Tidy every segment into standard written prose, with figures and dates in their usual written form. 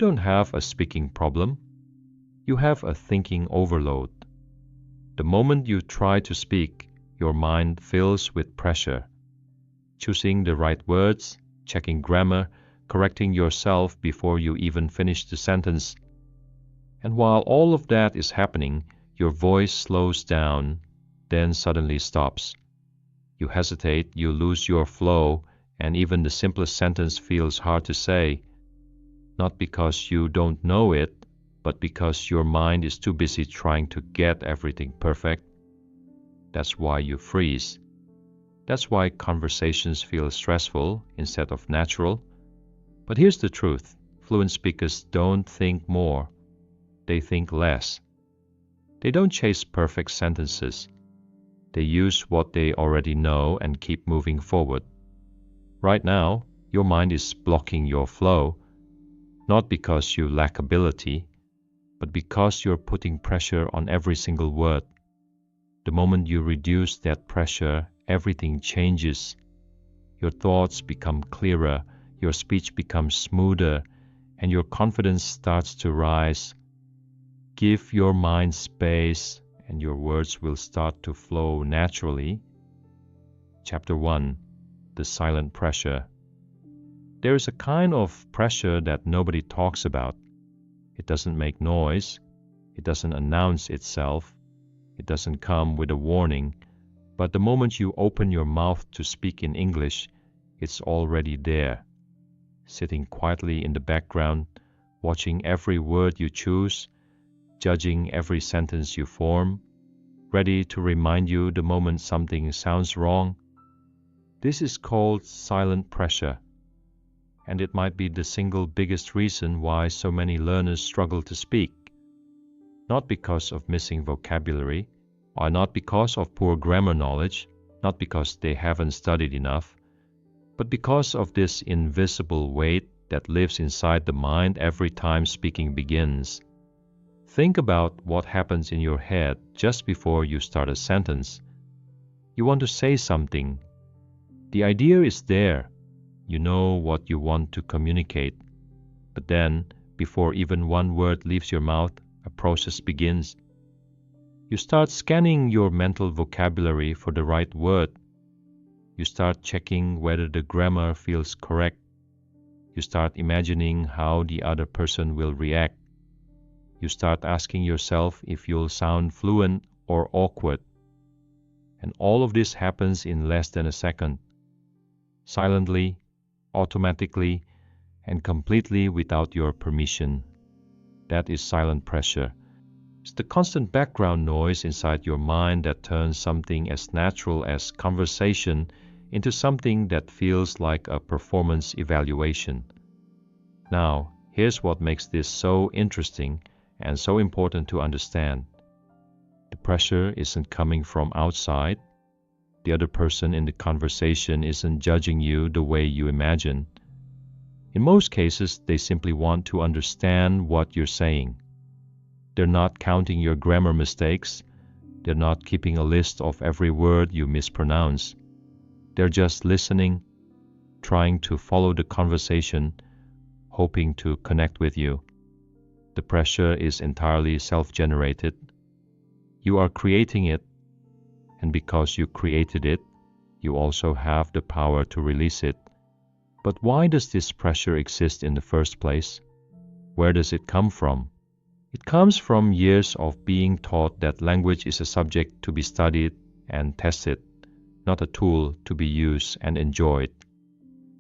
don't have a speaking problem. You have a thinking overload. The moment you try to speak, your mind fills with pressure. Choosing the right words, checking grammar, correcting yourself before you even finish the sentence. And while all of that is happening, your voice slows down, then suddenly stops. You hesitate, you lose your flow, and even the simplest sentence feels hard to say. Not because you don't know it, but because your mind is too busy trying to get everything perfect. That's why you freeze. That's why conversations feel stressful instead of natural. But here's the truth. Fluent speakers don't think more. They think less. They don't chase perfect sentences. They use what they already know and keep moving forward. Right now, your mind is blocking your flow, not because you lack ability, but because you're putting pressure on every single word. The moment you reduce that pressure, everything changes. Your thoughts become clearer, your speech becomes smoother, and your confidence starts to rise. Give your mind space, and your words will start to flow naturally. Chapter 1. The Silent Pressure. There is a kind of pressure that nobody talks about. It doesn't make noise. It doesn't announce itself. It doesn't come with a warning. But the moment you open your mouth to speak in English, it's already there, sitting quietly in the background, watching every word you choose, judging every sentence you form, ready to remind you the moment something sounds wrong. This is called silent pressure, and it might be the single biggest reason why so many learners struggle to speak. Not because of missing vocabulary, or not because of poor grammar knowledge, not because they haven't studied enough, but because of this invisible weight that lives inside the mind every time speaking begins. Think about what happens in your head just before you start a sentence. You want to say something. The idea is there. You know what you want to communicate. But then, before even one word leaves your mouth, a process begins. You start scanning your mental vocabulary for the right word. You start checking whether the grammar feels correct. You start imagining how the other person will react. You start asking yourself if you'll sound fluent or awkward. And all of this happens in less than a second. Silently, automatically, and completely without your permission. That is silent pressure. It's the constant background noise inside your mind that turns something as natural as conversation into something that feels like a performance evaluation. Now, here's what makes this so interesting and so important to understand. The pressure isn't coming from outside. The other person in the conversation isn't judging you the way you imagine. In most cases, they simply want to understand what you're saying. They're not counting your grammar mistakes. They're not keeping a list of every word you mispronounce. They're just listening, trying to follow the conversation, hoping to connect with you. The pressure is entirely self-generated. You are creating it, and because you created it, you also have the power to release it. But why does this pressure exist in the first place? Where does it come from? It comes from years of being taught that language is a subject to be studied and tested, not a tool to be used and enjoyed.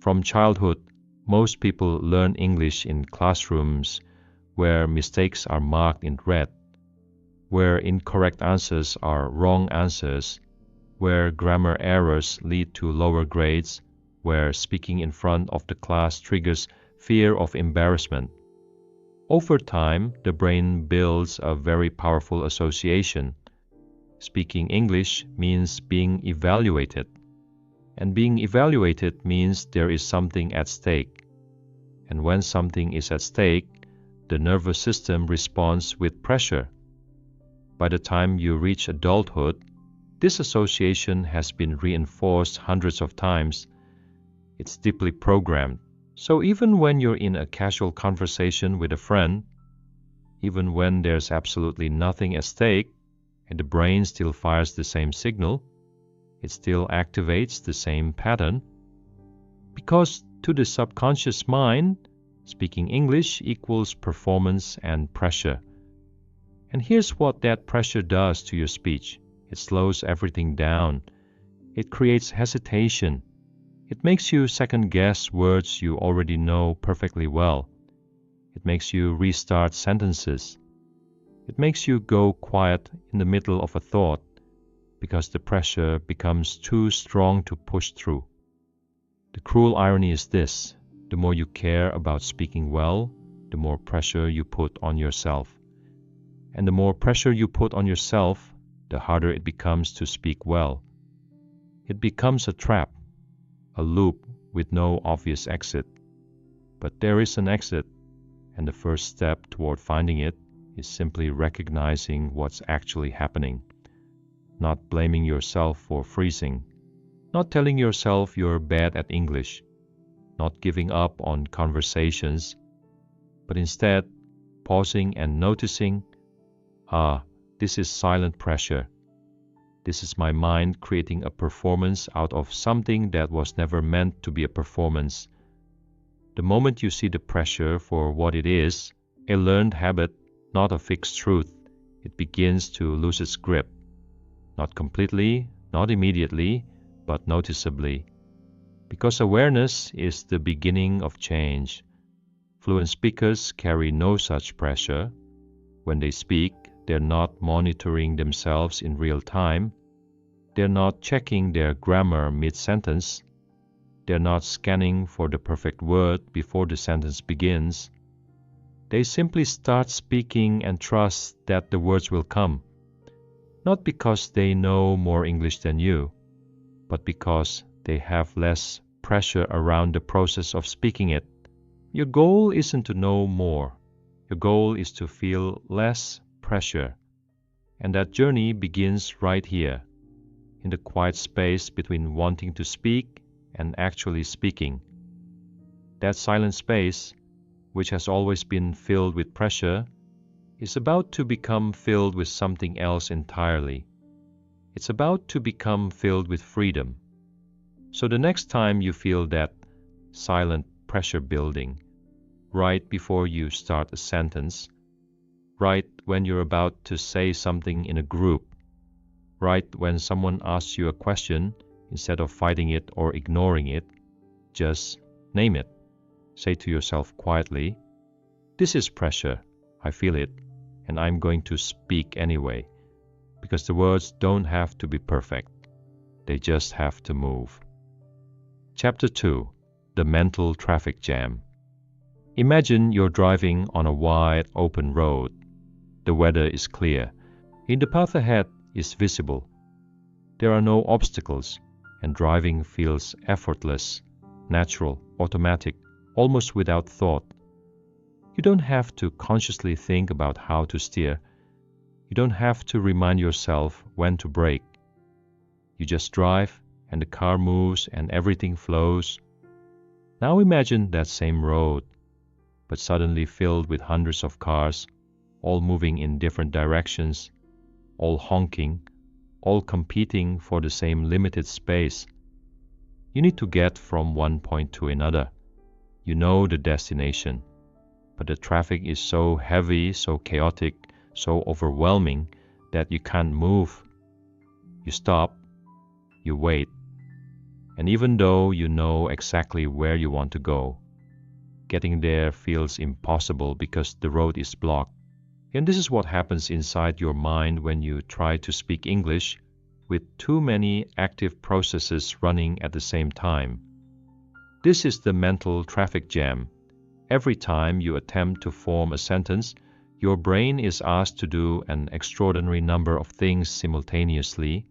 From childhood, most people learn English in classrooms where mistakes are marked in red, where incorrect answers are wrong answers, where grammar errors lead to lower grades, where speaking in front of the class triggers fear of embarrassment. Over time, the brain builds a very powerful association. Speaking English means being evaluated, and being evaluated means there is something at stake. And when something is at stake, the nervous system responds with pressure. By the time you reach adulthood, this association has been reinforced hundreds of times. It's deeply programmed. So even when you're in a casual conversation with a friend, even when there's absolutely nothing at stake, and the brain still fires the same signal, it still activates the same pattern. Because to the subconscious mind, speaking English equals performance and pressure. And here's what that pressure does to your speech. It slows everything down. It creates hesitation. It makes you second-guess words you already know perfectly well. It makes you restart sentences. It makes you go quiet in the middle of a thought because the pressure becomes too strong to push through. The cruel irony is this: the more you care about speaking well, the more pressure you put on yourself. And the more pressure you put on yourself, the harder it becomes to speak well. It becomes a trap, a loop with no obvious exit. But there is an exit, and the first step toward finding it is simply recognizing what's actually happening, not blaming yourself for freezing, not telling yourself you're bad at English, not giving up on conversations, but instead pausing and noticing, this is silent pressure. This is my mind creating a performance out of something that was never meant to be a performance. The moment you see the pressure for what it is, a learned habit, not a fixed truth, it begins to lose its grip. Not completely, not immediately, but noticeably. Because awareness is the beginning of change. Fluent speakers carry no such pressure. When they speak, they're not monitoring themselves in real time. They're not checking their grammar mid-sentence. They're not scanning for the perfect word before the sentence begins. They simply start speaking and trust that the words will come. Not because they know more English than you, but because they have less pressure around the process of speaking it. Your goal isn't to know more. Your goal is to feel less pressure. And that journey begins right here, in the quiet space between wanting to speak and actually speaking. That silent space, which has always been filled with pressure, is about to become filled with something else entirely. It's about to become filled with freedom. So the next time you feel that silent pressure building, right before you start a sentence, right when you're about to say something in a group, right when someone asks you a question, instead of fighting it or ignoring it, just name it. Say to yourself quietly, this is pressure, I feel it, and I'm going to speak anyway, because the words don't have to be perfect. They just have to move. Chapter 2. The Mental Traffic Jam. Imagine you're driving on a wide, open road. The weather is clear. In the path ahead is visible. There are no obstacles, and driving feels effortless, natural, automatic, almost without thought. You don't have to consciously think about how to steer. You don't have to remind yourself when to brake. You just drive, and the car moves and everything flows. Now imagine that same road, but suddenly filled with hundreds of cars, all moving in different directions, all honking, all competing for the same limited space. You need to get from one point to another. You know the destination, but the traffic is so heavy, so chaotic, so overwhelming that you can't move. You stop, you wait, and even though you know exactly where you want to go, getting there feels impossible because the road is blocked. And this is what happens inside your mind when you try to speak English with too many active processes running at the same time. This is the mental traffic jam. Every time you attempt to form a sentence, your brain is asked to do an extraordinary number of things simultaneously.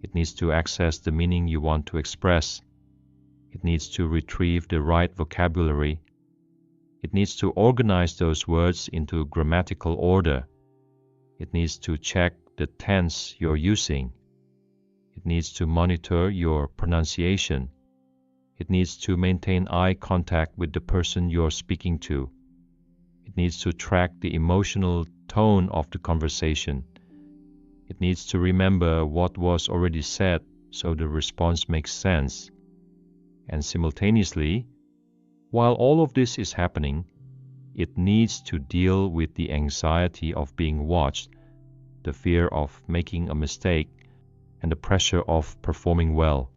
It needs to access the meaning you want to express. It needs to retrieve the right vocabulary. It needs to organize those words into grammatical order. It needs to check the tense you're using. It needs to monitor your pronunciation. It needs to maintain eye contact with the person you're speaking to. It needs to track the emotional tone of the conversation. It needs to remember what was already said so the response makes sense. And simultaneously, while all of this is happening, it needs to deal with the anxiety of being watched, the fear of making a mistake, and the pressure of performing well.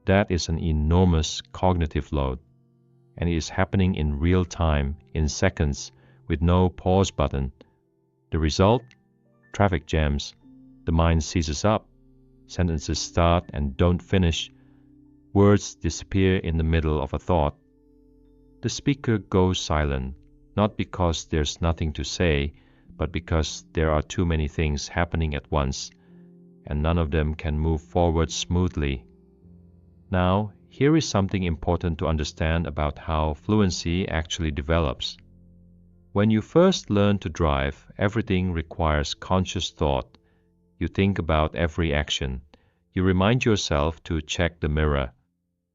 That is an enormous cognitive load, and it is happening in real time, in seconds, with no pause button. The result? Traffic jams. The mind seizes up. Sentences start and don't finish. Words disappear in the middle of a thought. The speaker goes silent, not because there's nothing to say, but because there are too many things happening at once, and none of them can move forward smoothly. Now, here is something important to understand about how fluency actually develops. When you first learn to drive, everything requires conscious thought. You think about every action. You remind yourself to check the mirror.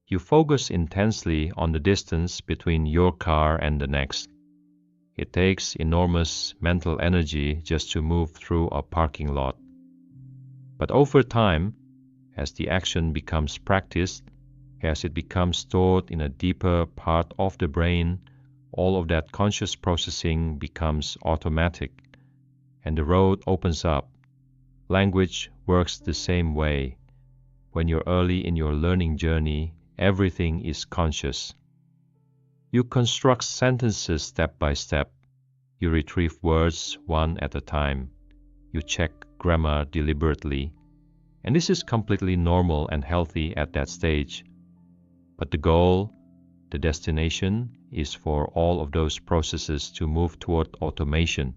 You focus intensely on the distance between your car and the next. It takes enormous mental energy just to move through a parking lot. But over time, as the action becomes practiced, as it becomes stored in a deeper part of the brain, all of that conscious processing becomes automatic, and the road opens up. Language works the same way. When you're early in your learning journey, everything is conscious. You construct sentences step by step. You retrieve words one at a time. You check grammar deliberately. And this is completely normal and healthy at that stage. But the goal, the destination, is for all of those processes to move toward automation,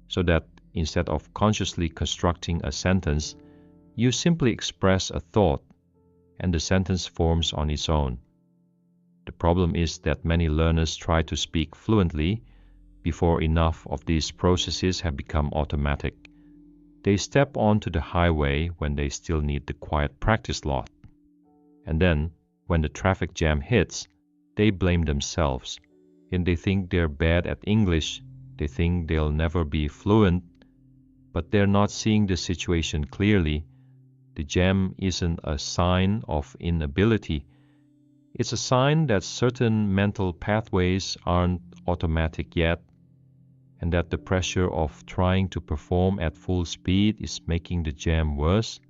so that instead of consciously constructing a sentence, you simply express a thought, and the sentence forms on its own. The problem is that many learners try to speak fluently before enough of these processes have become automatic. They step onto the highway when they still need the quiet practice lot. And then, when the traffic jam hits, they blame themselves. And they think they're bad at English. They think they'll never be fluent. But they're not seeing the situation clearly. The jam isn't a sign of inability. It's a sign that certain mental pathways aren't automatic yet, and that the pressure of trying to perform at full speed is making the jam worse.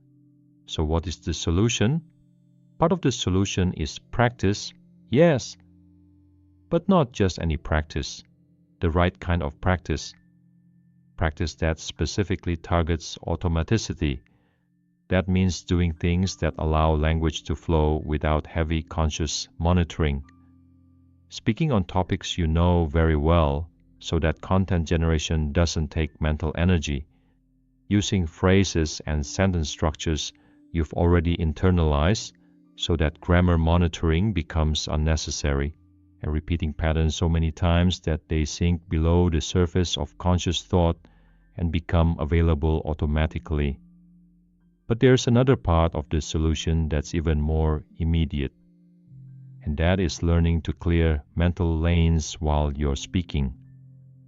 So what is the solution? Part of the solution is practice, yes, but not just any practice, the right kind of practice. Practice that specifically targets automaticity. That means doing things that allow language to flow without heavy conscious monitoring. Speaking on topics you know very well, so that content generation doesn't take mental energy. Using phrases and sentence structures you've already internalized, so that grammar monitoring becomes unnecessary, and repeating patterns so many times that they sink below the surface of conscious thought and become available automatically. But there's another part of the solution that's even more immediate, and that is learning to clear mental lanes while you're speaking.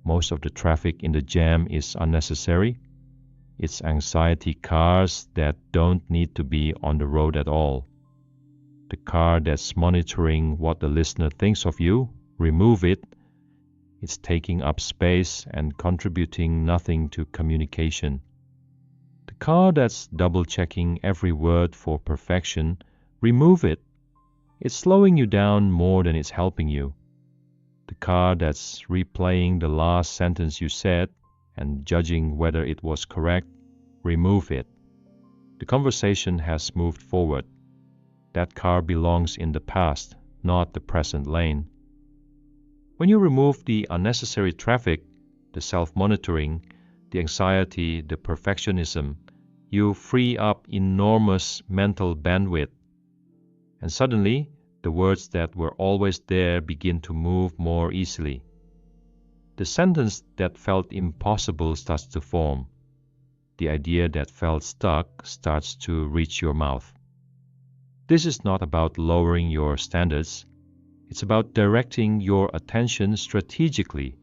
Most of the traffic in the jam is unnecessary. It's anxiety cars that don't need to be on the road at all. The car that's monitoring what the listener thinks of you, remove it. It's taking up space and contributing nothing to communication. The car that's double-checking every word for perfection, remove it. It's slowing you down more than it's helping you. The car that's replaying the last sentence you said and judging whether it was correct, remove it. The conversation has moved forward. That car belongs in the past, not the present lane. When you remove the unnecessary traffic, the self-monitoring, the anxiety, the perfectionism, you free up enormous mental bandwidth. And suddenly, the words that were always there begin to move more easily. The sentence that felt impossible starts to form. The idea that felt stuck starts to reach your mouth. This is not about lowering your standards. It's about directing your attention strategically.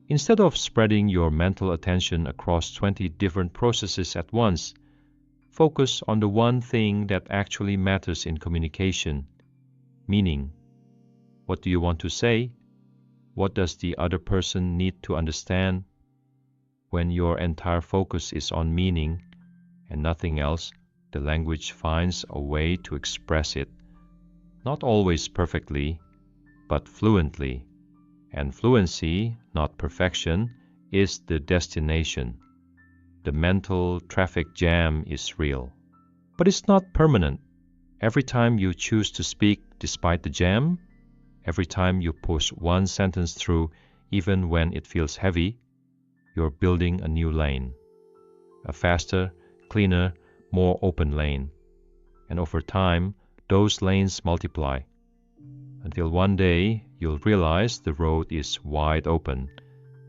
Instead of spreading your mental attention across 20 different processes at once, focus on the one thing that actually matters in communication: meaning. What do you want to say? What does the other person need to understand? When your entire focus is on meaning and nothing else, the language finds a way to express it, not always perfectly, but fluently. And fluency, not perfection, is the destination. The mental traffic jam is real. But it's not permanent. Every time you choose to speak despite the jam, every time you push one sentence through even when it feels heavy, you're building a new lane. A faster, cleaner, more open lane. And over time, those lanes multiply, until one day you'll realize the road is wide open,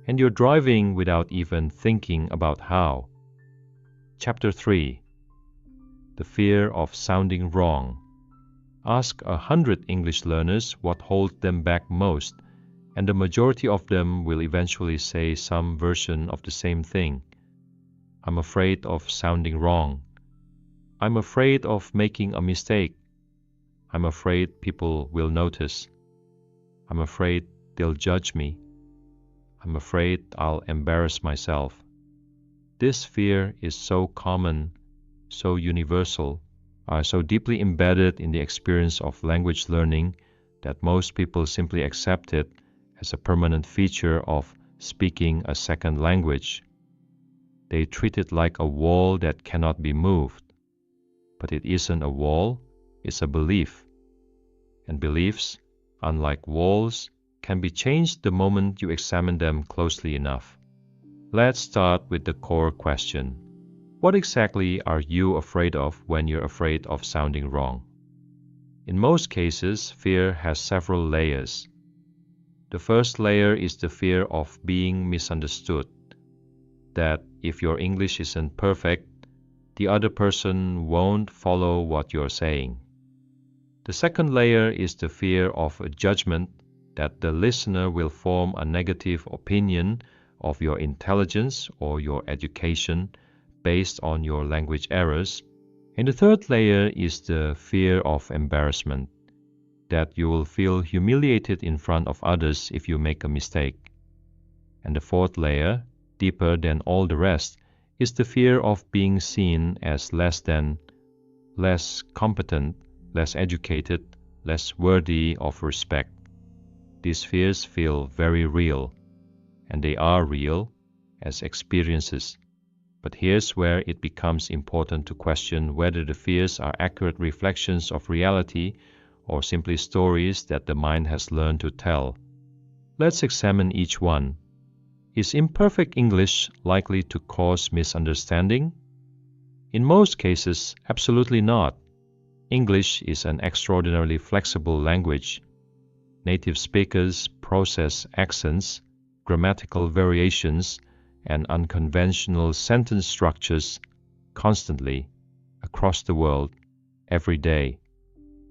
and you're driving without even thinking about how. Chapter 3. The Fear of Sounding Wrong. Ask 100 English learners what holds them back most, and the majority of them will eventually say some version of the same thing. I'm afraid of sounding wrong. I'm afraid of making a mistake. I'm afraid people will notice. I'm afraid they'll judge me. I'm afraid I'll embarrass myself. This fear is so common, so universal, so deeply embedded in the experience of language learning that most people simply accept it as a permanent feature of speaking a second language. They treat it like a wall that cannot be moved. But it isn't a wall, it's a belief. And beliefs, unlike walls, can be changed the moment you examine them closely enough. Let's start with the core question. What exactly are you afraid of when you're afraid of sounding wrong? In most cases, fear has several layers. The first layer is the fear of being misunderstood, that if your English isn't perfect, the other person won't follow what you're saying. The second layer is the fear of a judgment, that the listener will form a negative opinion of your intelligence or your education based on your language errors. And the third layer is the fear of embarrassment, that you will feel humiliated in front of others if you make a mistake. And the fourth layer, deeper than all the rest, is the fear of being seen as less than, less competent, less educated, less worthy of respect. These fears feel very real, and they are real as experiences. But here's where it becomes important to question whether the fears are accurate reflections of reality or simply stories that the mind has learned to tell. Let's examine each one. Is imperfect English likely to cause misunderstanding? In most cases, absolutely not. English is an extraordinarily flexible language. Native speakers process accents, grammatical variations, and unconventional sentence structures constantly, across the world, every day.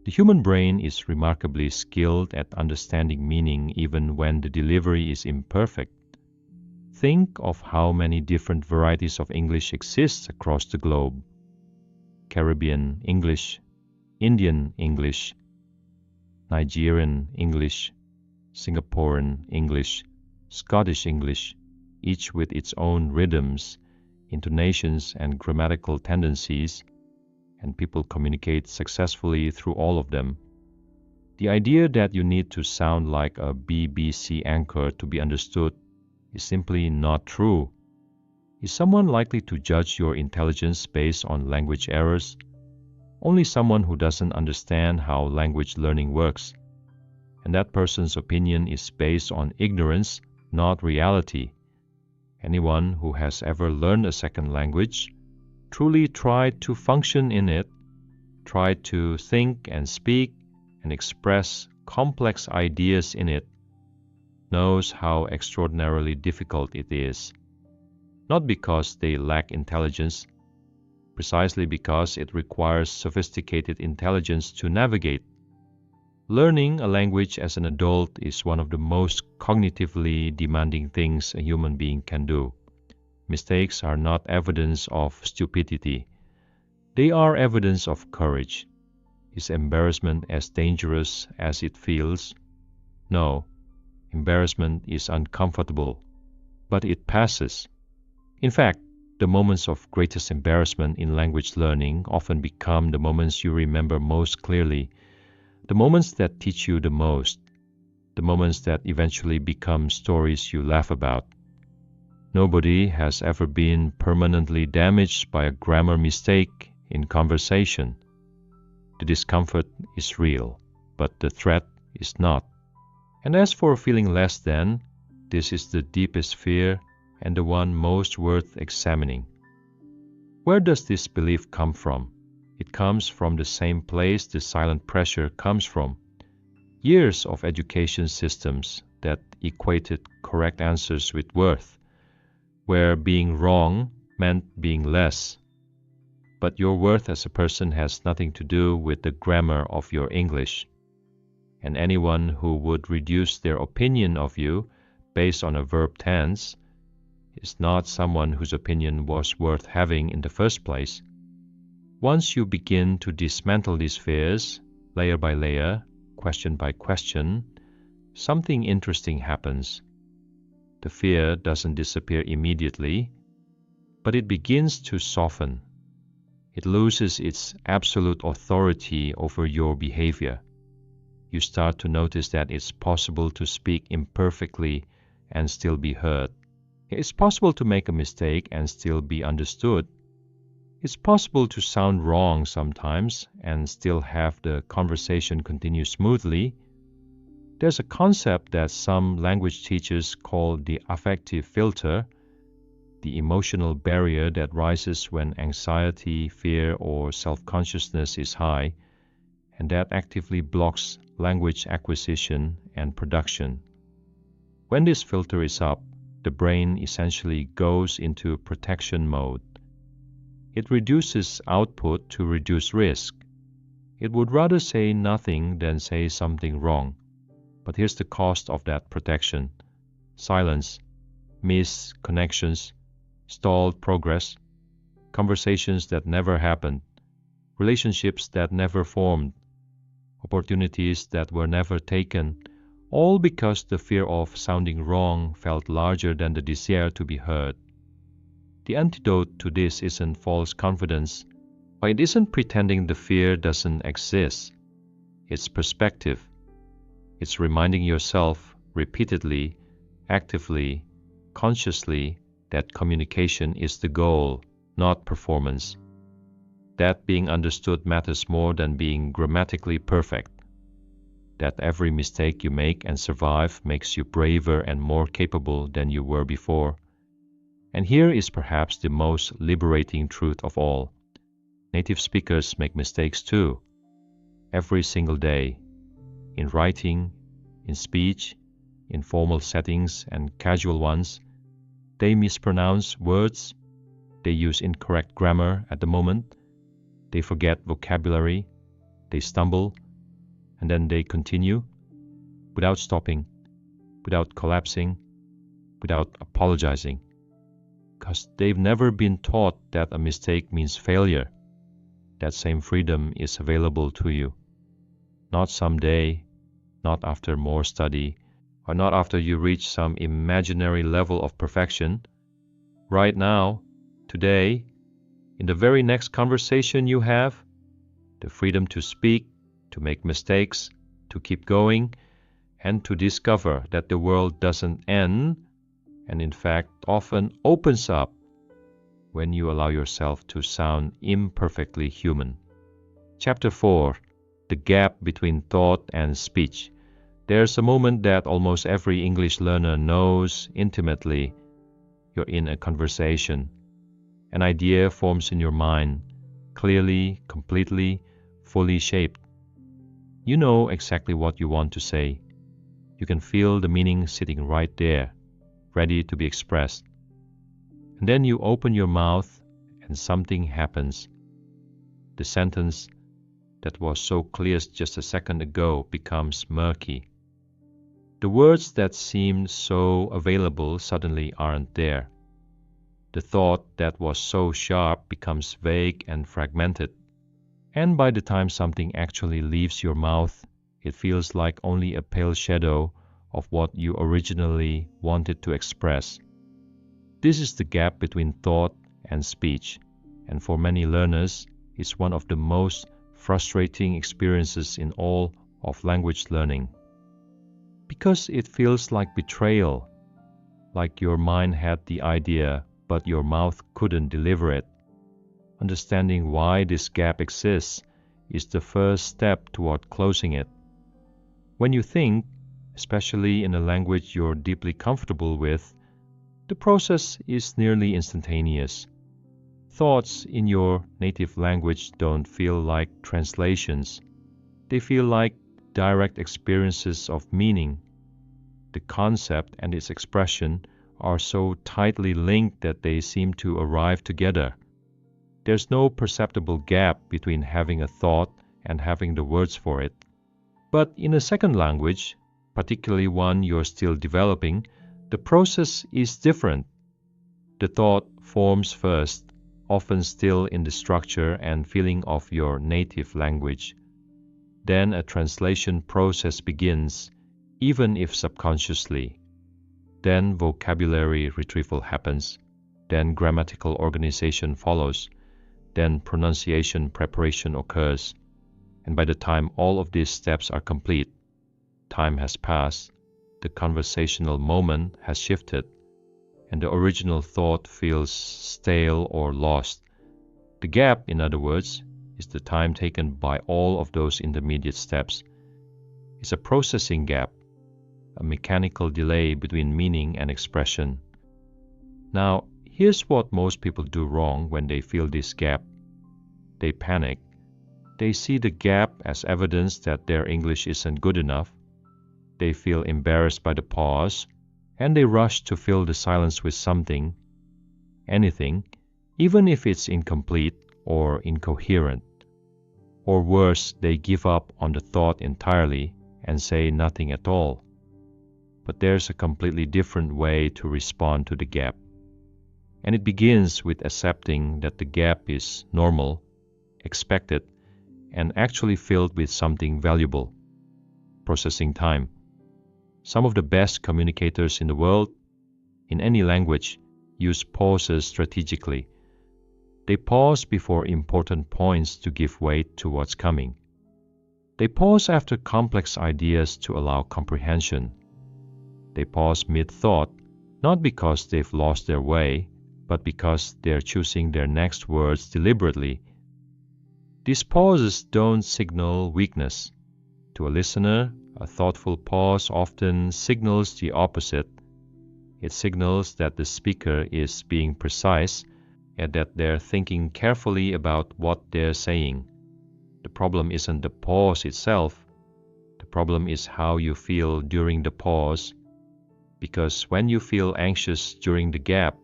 The human brain is remarkably skilled at understanding meaning even when the delivery is imperfect. Think of how many different varieties of English exist across the globe. Caribbean English, Indian English, Nigerian English, Singaporean English, Scottish English, each with its own rhythms, intonations, and grammatical tendencies, and people communicate successfully through all of them. The idea that you need to sound like a BBC anchor to be understood is simply not true. Is someone likely to judge your intelligence based on language errors? Only someone who doesn't understand how language learning works. And that person's opinion is based on ignorance, not reality. Anyone who has ever learned a second language, truly tried to function in it, tried to think and speak and express complex ideas in it, knows how extraordinarily difficult it is. Not because they lack intelligence, precisely because it requires sophisticated intelligence to navigate. Learning a language as an adult is one of the most cognitively demanding things a human being can do. Mistakes are not evidence of stupidity. They are evidence of courage. Is embarrassment as dangerous as it feels? No. Embarrassment is uncomfortable, but it passes. In fact, the moments of greatest embarrassment in language learning often become the moments you remember most clearly, the moments that teach you the most, the moments that eventually become stories you laugh about. Nobody has ever been permanently damaged by a grammar mistake in conversation. The discomfort is real, but the threat is not. And as for feeling less than, this is the deepest fear and the one most worth examining. Where does this belief come from? It comes from the same place the silent pressure comes from. Years of education systems that equated correct answers with worth, where being wrong meant being less. But your worth as a person has nothing to do with the grammar of your English. And anyone who would reduce their opinion of you based on a verb tense is not someone whose opinion was worth having in the first place. Once you begin to dismantle these fears, layer by layer, question by question, something interesting happens. The fear doesn't disappear immediately, but it begins to soften. It loses its absolute authority over your behavior. You start to notice that it's possible to speak imperfectly and still be heard. It's possible to make a mistake and still be understood. It's possible to sound wrong sometimes and still have the conversation continue smoothly. There's a concept that some language teachers call the affective filter, the emotional barrier that rises when anxiety, fear, or self-consciousness is high, and that actively blocks language acquisition and production. When this filter is up, the brain essentially goes into protection mode. It reduces output to reduce risk. It would rather say nothing than say something wrong. But here's the cost of that protection: silence, missed connections, stalled progress, conversations that never happened, relationships that never formed, opportunities that were never taken, all because the fear of sounding wrong felt larger than the desire to be heard. The antidote to this isn't false confidence, or it isn't pretending the fear doesn't exist. It's perspective. It's reminding yourself repeatedly, actively, consciously that communication is the goal, not performance. That being understood matters more than being grammatically perfect. That every mistake you make and survive makes you braver and more capable than you were before. And here is perhaps the most liberating truth of all. Native speakers make mistakes too, every single day, in writing, in speech, in formal settings and casual ones. They mispronounce words, they use incorrect grammar at the moment, they forget vocabulary, they stumble, and then they continue, without stopping, without collapsing, without apologizing. Because they've never been taught that a mistake means failure. That same freedom is available to you. Not someday, not after more study, or not after you reach some imaginary level of perfection. Right now, today, in the very next conversation you have, the freedom to speak, to make mistakes, to keep going, and to discover that the world doesn't end, and in fact often opens up when you allow yourself to sound imperfectly human. Chapter 4. The Gap Between Thought and Speech. There's a moment that almost every English learner knows intimately. You're in a conversation. An idea forms in your mind, clearly, completely, fully shaped. You know exactly what you want to say. You can feel the meaning sitting right there, ready to be expressed. And then you open your mouth and something happens. The sentence that was so clear just a second ago becomes murky. The words that seemed so available suddenly aren't there. The thought that was so sharp becomes vague and fragmented. And by the time something actually leaves your mouth, it feels like only a pale shadow of what you originally wanted to express. This is the gap between thought and speech, and for many learners, is one of the most frustrating experiences in all of language learning. Because it feels like betrayal, like your mind had the idea, but your mouth couldn't deliver it. Understanding why this gap exists is the first step toward closing it. When you think, especially in a language you're deeply comfortable with, the process is nearly instantaneous. Thoughts in your native language don't feel like translations. They feel like direct experiences of meaning. The concept and its expression are so tightly linked that they seem to arrive together. There's no perceptible gap between having a thought and having the words for it. But in a second language, particularly one you're still developing, the process is different. The thought forms first, often still in the structure and feeling of your native language. Then a translation process begins, even if subconsciously. Then vocabulary retrieval happens. Then grammatical organization follows. Then pronunciation preparation occurs. And by the time all of these steps are complete, time has passed, the conversational moment has shifted, and the original thought feels stale or lost. The gap, in other words, is the time taken by all of those intermediate steps. It's a processing gap, a mechanical delay between meaning and expression. Now, here's what most people do wrong when they feel this gap. They panic. They see the gap as evidence that their English isn't good enough. They feel embarrassed by the pause, and they rush to fill the silence with something, anything, even if it's incomplete or incoherent. Or worse, they give up on the thought entirely and say nothing at all. But there's a completely different way to respond to the gap. And it begins with accepting that the gap is normal, expected, and actually filled with something valuable. Processing time. Some of the best communicators in the world, in any language, use pauses strategically. They pause before important points to give weight to what's coming. They pause after complex ideas to allow comprehension. They pause mid-thought, not because they've lost their way, but because they're choosing their next words deliberately. These pauses don't signal weakness. To a listener, a thoughtful pause often signals the opposite. It signals that the speaker is being precise and that they're thinking carefully about what they're saying. The problem isn't the pause itself. The problem is how you feel during the pause. Because when you feel anxious during the gap,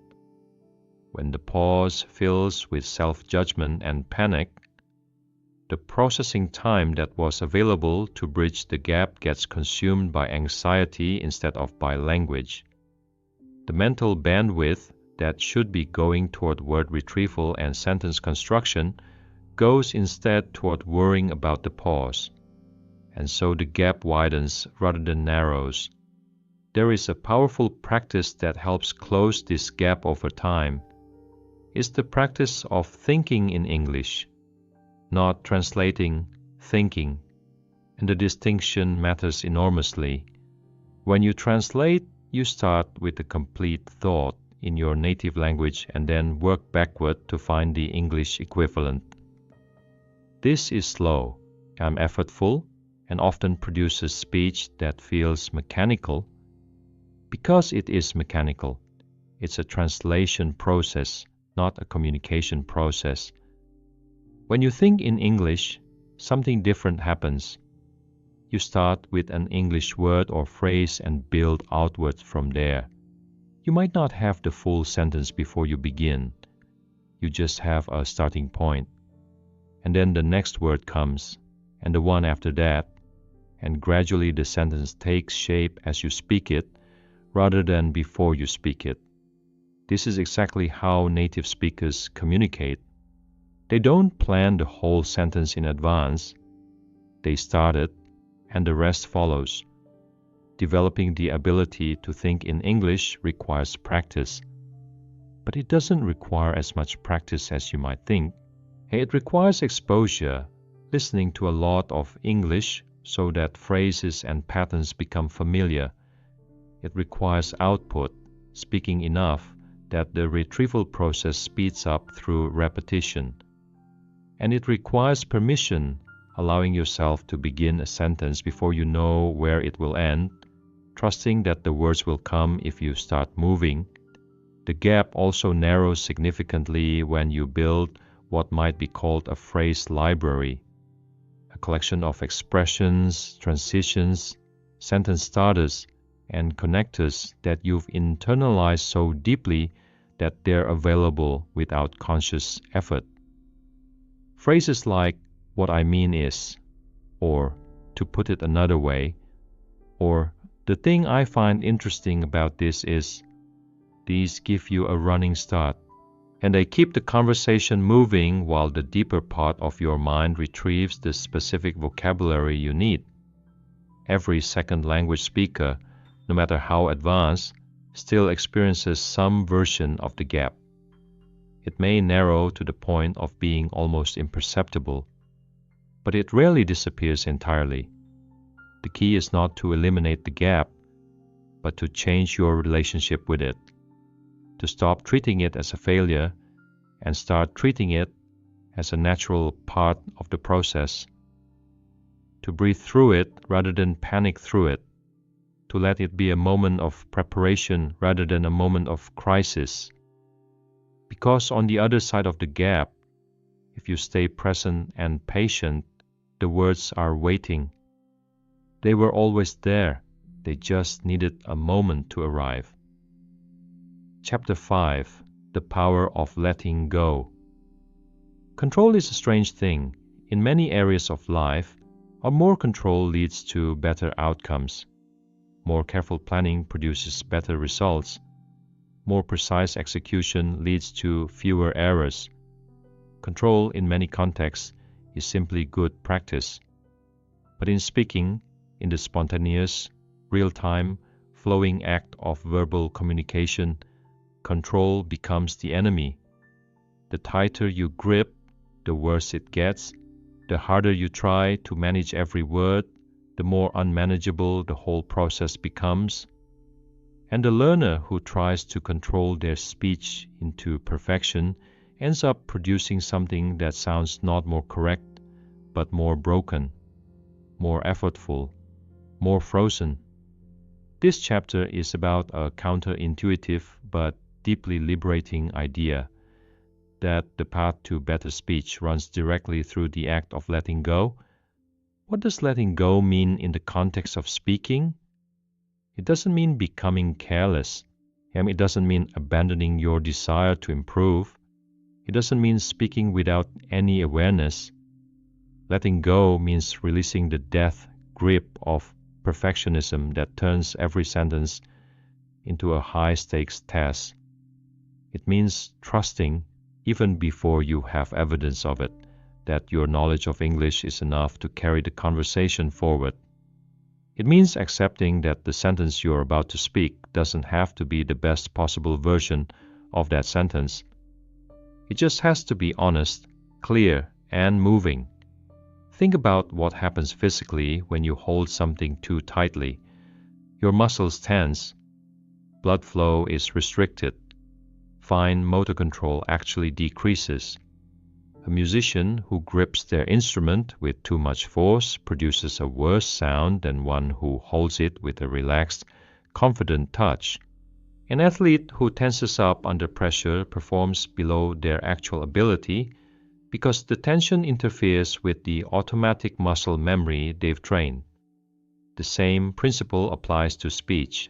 when the pause fills with self-judgment and panic, the processing time that was available to bridge the gap gets consumed by anxiety instead of by language. The mental bandwidth that should be going toward word retrieval and sentence construction goes instead toward worrying about the pause. And so the gap widens rather than narrows. There is a powerful practice that helps close this gap over time. It's the practice of thinking in English, not translating, thinking. And the distinction matters enormously. When you translate, you start with a complete thought in your native language and then work backward to find the English equivalent. This is slow and effortful and often produces speech that feels mechanical. Because it is mechanical, it's a translation process, not a communication process. When you think in English, something different happens. You start with an English word or phrase and build outwards from there. You might not have the full sentence before you begin. You just have a starting point. And then the next word comes, and the one after that, and gradually the sentence takes shape as you speak it, rather than before you speak it. This is exactly how native speakers communicate. They don't plan the whole sentence in advance. They start it, and the rest follows. Developing the ability to think in English requires practice, but it doesn't require as much practice as you might think. It requires exposure, listening to a lot of English so that phrases and patterns become familiar. It requires output, speaking enough that the retrieval process speeds up through repetition. And it requires permission, allowing yourself to begin a sentence before you know where it will end, trusting that the words will come if you start moving. The gap also narrows significantly when you build what might be called a phrase library, a collection of expressions, transitions, sentence starters, and connectors that you've internalized so deeply that they're available without conscious effort. Phrases like, "what I mean is," or "to put it another way," or "the thing I find interesting about this is," these give you a running start, and they keep the conversation moving while the deeper part of your mind retrieves the specific vocabulary you need. Every second language speaker, no matter how advanced, still experiences some version of the gap. It may narrow to the point of being almost imperceptible, but it rarely disappears entirely. The key is not to eliminate the gap, but to change your relationship with it, to stop treating it as a failure and start treating it as a natural part of the process, to breathe through it rather than panic through it, to let it be a moment of preparation rather than a moment of crisis. Because on the other side of the gap, if you stay present and patient, the words are waiting. They were always there, they just needed a moment to arrive. Chapter 5. The Power of Letting Go. Control is a strange thing. In many areas of life, more control leads to better outcomes. More careful planning produces better results. More precise execution leads to fewer errors. Control in many contexts is simply good practice. But in speaking, in the spontaneous, real-time, flowing act of verbal communication, control becomes the enemy. The tighter you grip, the worse it gets. The harder you try to manage every word, the more unmanageable the whole process becomes. And the learner who tries to control their speech into perfection ends up producing something that sounds not more correct, but more broken, more effortful, more frozen. This chapter is about a counterintuitive but deeply liberating idea that the path to better speech runs directly through the act of letting go. What does letting go mean in the context of speaking? It doesn't mean becoming careless. It doesn't mean abandoning your desire to improve. It doesn't mean speaking without any awareness. Letting go means releasing the death grip of perfectionism that turns every sentence into a high-stakes task. It means trusting, even before you have evidence of it, that your knowledge of English is enough to carry the conversation forward. It means accepting that the sentence you're about to speak doesn't have to be the best possible version of that sentence. It just has to be honest, clear, and moving. Think about what happens physically when you hold something too tightly. Your muscles tense. Blood flow is restricted. Fine motor control actually decreases. A musician who grips their instrument with too much force produces a worse sound than one who holds it with a relaxed, confident touch. An athlete who tenses up under pressure performs below their actual ability because the tension interferes with the automatic muscle memory they've trained. The same principle applies to speech.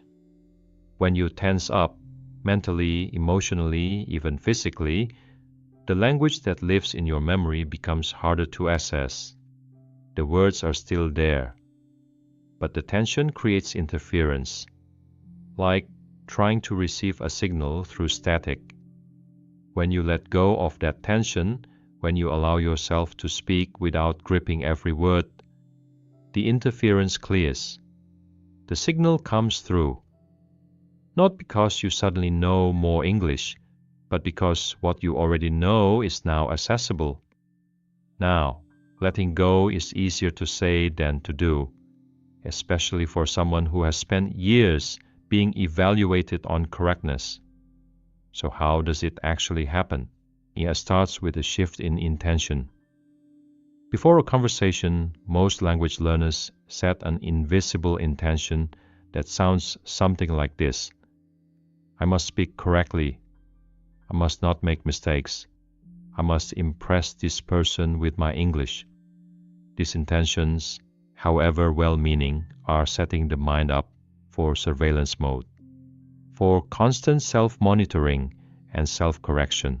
When you tense up, mentally, emotionally, even physically, The language that lives in your memory becomes harder to access. The words are still there, but the tension creates interference, like trying to receive a signal through static. When you let go of that tension, when you allow yourself to speak without gripping every word, the interference clears. The signal comes through, not because you suddenly know more English, but because what you already know is now accessible. Now, letting go is easier to say than to do, especially for someone who has spent years being evaluated on correctness. So how does it actually happen? It starts with a shift in intention. Before a conversation, most language learners set an invisible intention that sounds something like this. I must speak correctly. I must not make mistakes. I must impress this person with my English. These intentions, however well-meaning, are setting the mind up for surveillance mode, for constant self-monitoring and self-correction.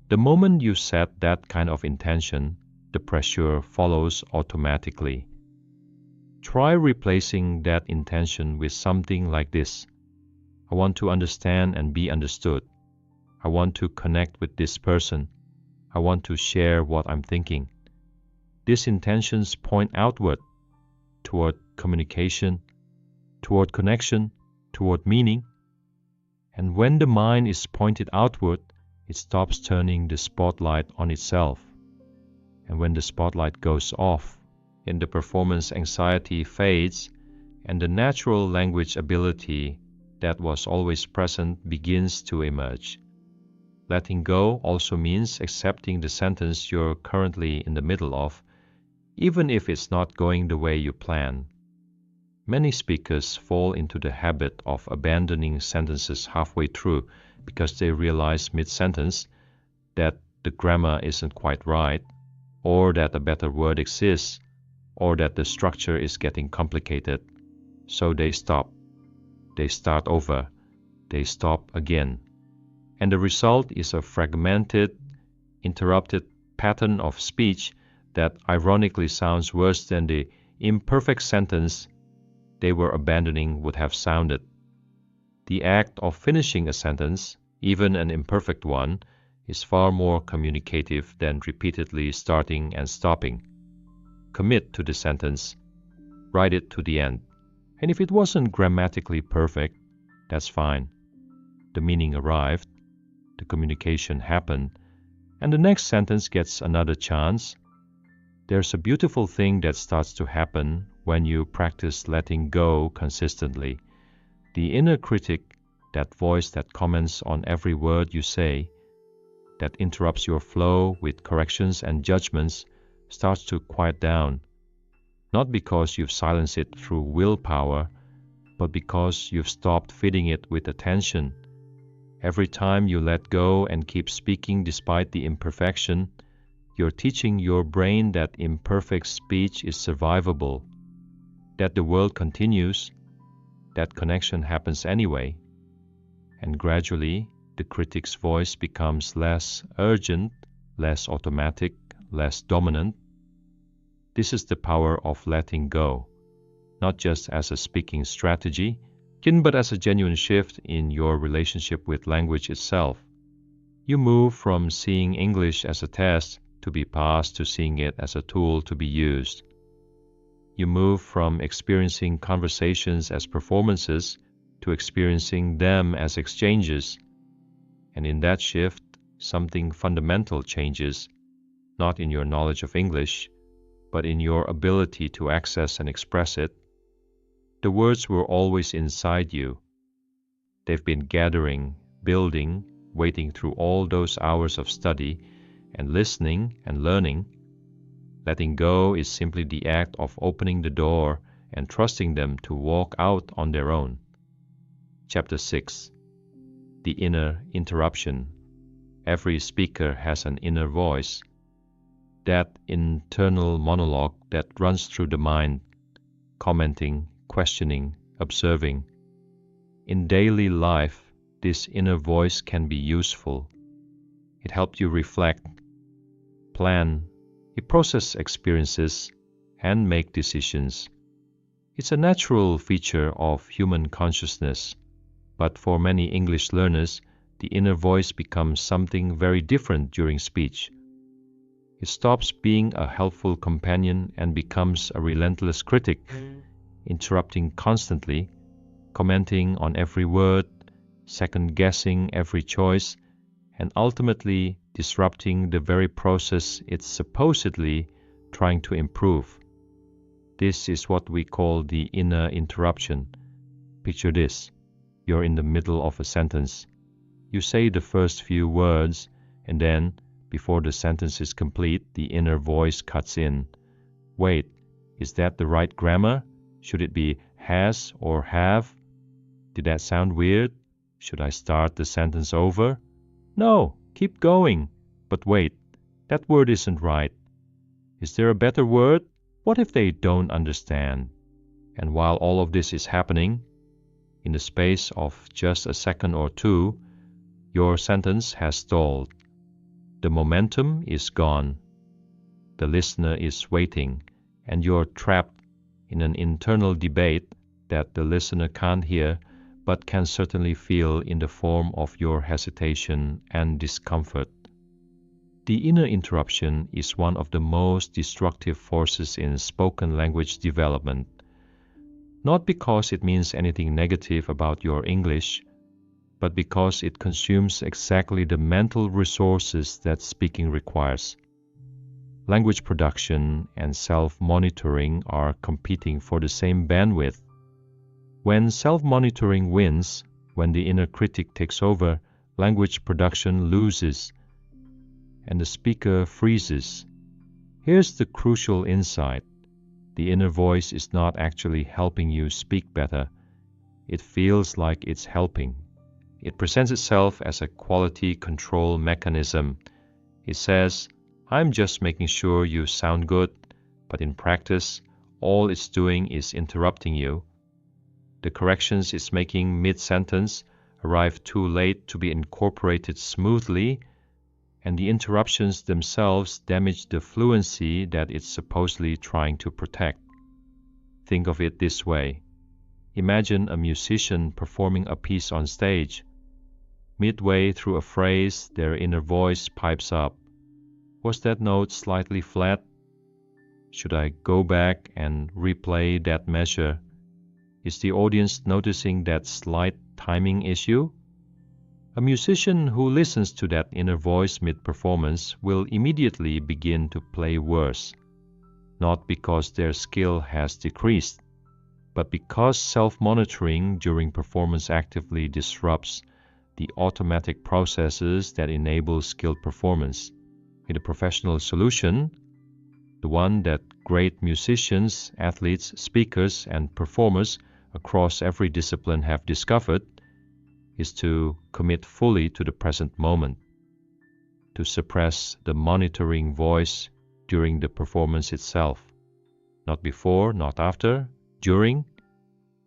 The moment you set that kind of intention, the pressure follows automatically. Try replacing that intention with something like this. I want to understand and be understood. I want to connect with this person. I want to share what I'm thinking. These intentions point outward, toward communication, toward connection, toward meaning. And when the mind is pointed outward, it stops turning the spotlight on itself. And when the spotlight goes off, and the performance anxiety fades, and the natural language ability that was always present begins to emerge. Letting go also means accepting the sentence you're currently in the middle of, even if it's not going the way you plan. Many speakers fall into the habit of abandoning sentences halfway through because they realize mid-sentence that the grammar isn't quite right, or that a better word exists, or that the structure is getting complicated. So they stop. They start over. They stop again. And the result is a fragmented, interrupted pattern of speech that ironically sounds worse than the imperfect sentence they were abandoning would have sounded. The act of finishing a sentence, even an imperfect one, is far more communicative than repeatedly starting and stopping. Commit to the sentence. Write it to the end. And if it wasn't grammatically perfect, that's fine. The meaning arrived. The communication happened, and the next sentence gets another chance. There's a beautiful thing that starts to happen when you practice letting go consistently. The inner critic, that voice that comments on every word you say, that interrupts your flow with corrections and judgments, starts to quiet down, not because you've silenced it through willpower, but because you've stopped feeding it with attention. Every time you let go and keep speaking despite the imperfection, you're teaching your brain that imperfect speech is survivable, that the world continues, that connection happens anyway. And gradually, the critic's voice becomes less urgent, less automatic, less dominant. This is the power of letting go, not just as a speaking strategy, but as a genuine shift in your relationship with language itself. You move from seeing English as a test to be passed to seeing it as a tool to be used. You move from experiencing conversations as performances to experiencing them as exchanges. And in that shift, something fundamental changes, not in your knowledge of English, but in your ability to access and express it. The words were always inside you. They've been gathering, building, waiting through all those hours of study and listening and learning. Letting go is simply the act of opening the door and trusting them to walk out on their own. Chapter 6. The inner interruption. Every speaker has an inner voice. That internal monologue that runs through the mind, commenting, questioning, observing. In daily life, this inner voice can be useful. It helped you reflect, plan, process experiences, and make decisions. It's a natural feature of human consciousness, but for many English learners, the inner voice becomes something very different during speech. It stops being a helpful companion and becomes a relentless critic, interrupting constantly, commenting on every word, second-guessing every choice, and ultimately disrupting the very process it's supposedly trying to improve. This is what we call the inner interruption. Picture this. You're in the middle of a sentence. You say the first few words, and then, before the sentence is complete, the inner voice cuts in. Wait, is that the right grammar? Should it be has or have? Did that sound weird? Should I start the sentence over? No, keep going. But wait, that word isn't right. Is there a better word? What if they don't understand? And while all of this is happening, in the space of just a second or two, your sentence has stalled. The momentum is gone. The listener is waiting, and you're trapped in an internal debate that the listener can't hear but can certainly feel in the form of your hesitation and discomfort. The inner interruption is one of the most destructive forces in spoken language development, not because it means anything negative about your English, but because it consumes exactly the mental resources that speaking requires. Language production and self-monitoring are competing for the same bandwidth. When self-monitoring wins, when the inner critic takes over, language production loses, and the speaker freezes. Here's the crucial insight. The inner voice is not actually helping you speak better. It feels like it's helping. It presents itself as a quality control mechanism. It says, I'm just making sure you sound good, but in practice, all it's doing is interrupting you. The corrections it's making mid-sentence arrive too late to be incorporated smoothly, and the interruptions themselves damage the fluency that it's supposedly trying to protect. Think of it this way. Imagine a musician performing a piece on stage. Midway through a phrase, their inner voice pipes up. Was that note slightly flat? Should I go back and replay that measure? Is the audience noticing that slight timing issue? A musician who listens to that inner voice mid-performance will immediately begin to play worse, not because their skill has decreased, but because self-monitoring during performance actively disrupts the automatic processes that enable skilled performance. In a professional solution, the one that great musicians, athletes, speakers, and performers across every discipline have discovered, is to commit fully to the present moment, to suppress the monitoring voice during the performance itself. Not before, not after, during.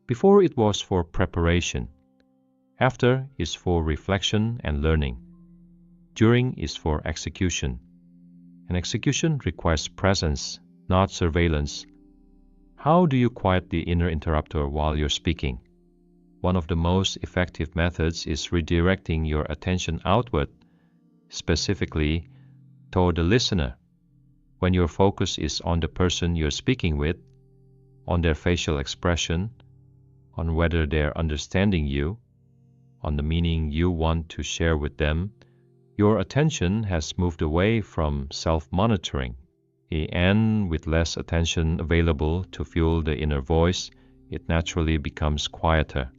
Before it was for preparation. After is for reflection and learning. During is for execution. And execution requires presence, not surveillance. How do you quiet the inner interrupter while you're speaking? One of the most effective methods is redirecting your attention outward, specifically toward the listener. When your focus is on the person you're speaking with, on their facial expression, on whether they're understanding you, on the meaning you want to share with them, your attention has moved away from self-monitoring. And with less attention available to fuel the inner voice, it naturally becomes quieter.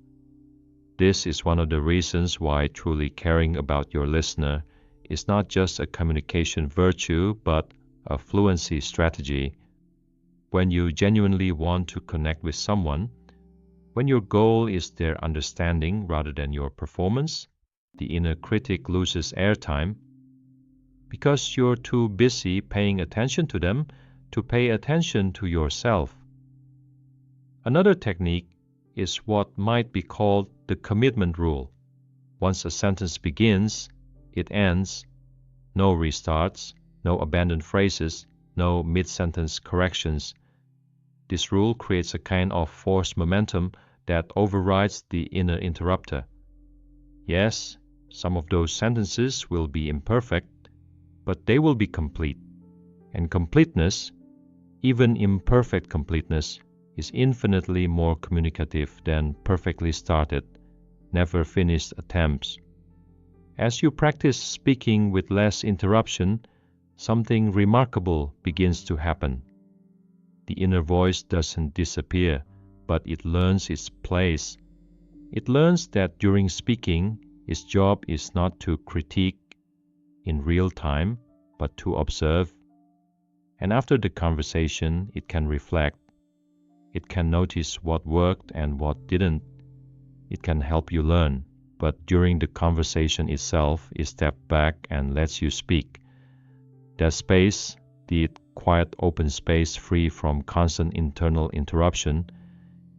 This is one of the reasons why truly caring about your listener is not just a communication virtue, but a fluency strategy. When you genuinely want to connect with someone, when your goal is their understanding rather than your performance, the inner critic loses airtime because you're too busy paying attention to them to pay attention to yourself. Another technique is what might be called the commitment rule. Once a sentence begins, it ends. No restarts, no abandoned phrases, no mid-sentence corrections. This rule creates a kind of forced momentum that overrides the inner interrupter. Yes, some of those sentences will be imperfect, but they will be complete. And completeness, even imperfect completeness, is infinitely more communicative than perfectly started, never finished attempts. As you practice speaking with less interruption, something remarkable begins to happen. The inner voice doesn't disappear, but it learns its place. It learns that during speaking, its job is not to critique in real time, but to observe. And after the conversation, it can reflect. It can notice what worked and what didn't. It can help you learn, but during the conversation itself, it steps back and lets you speak. That space, the quiet open space free from constant internal interruption,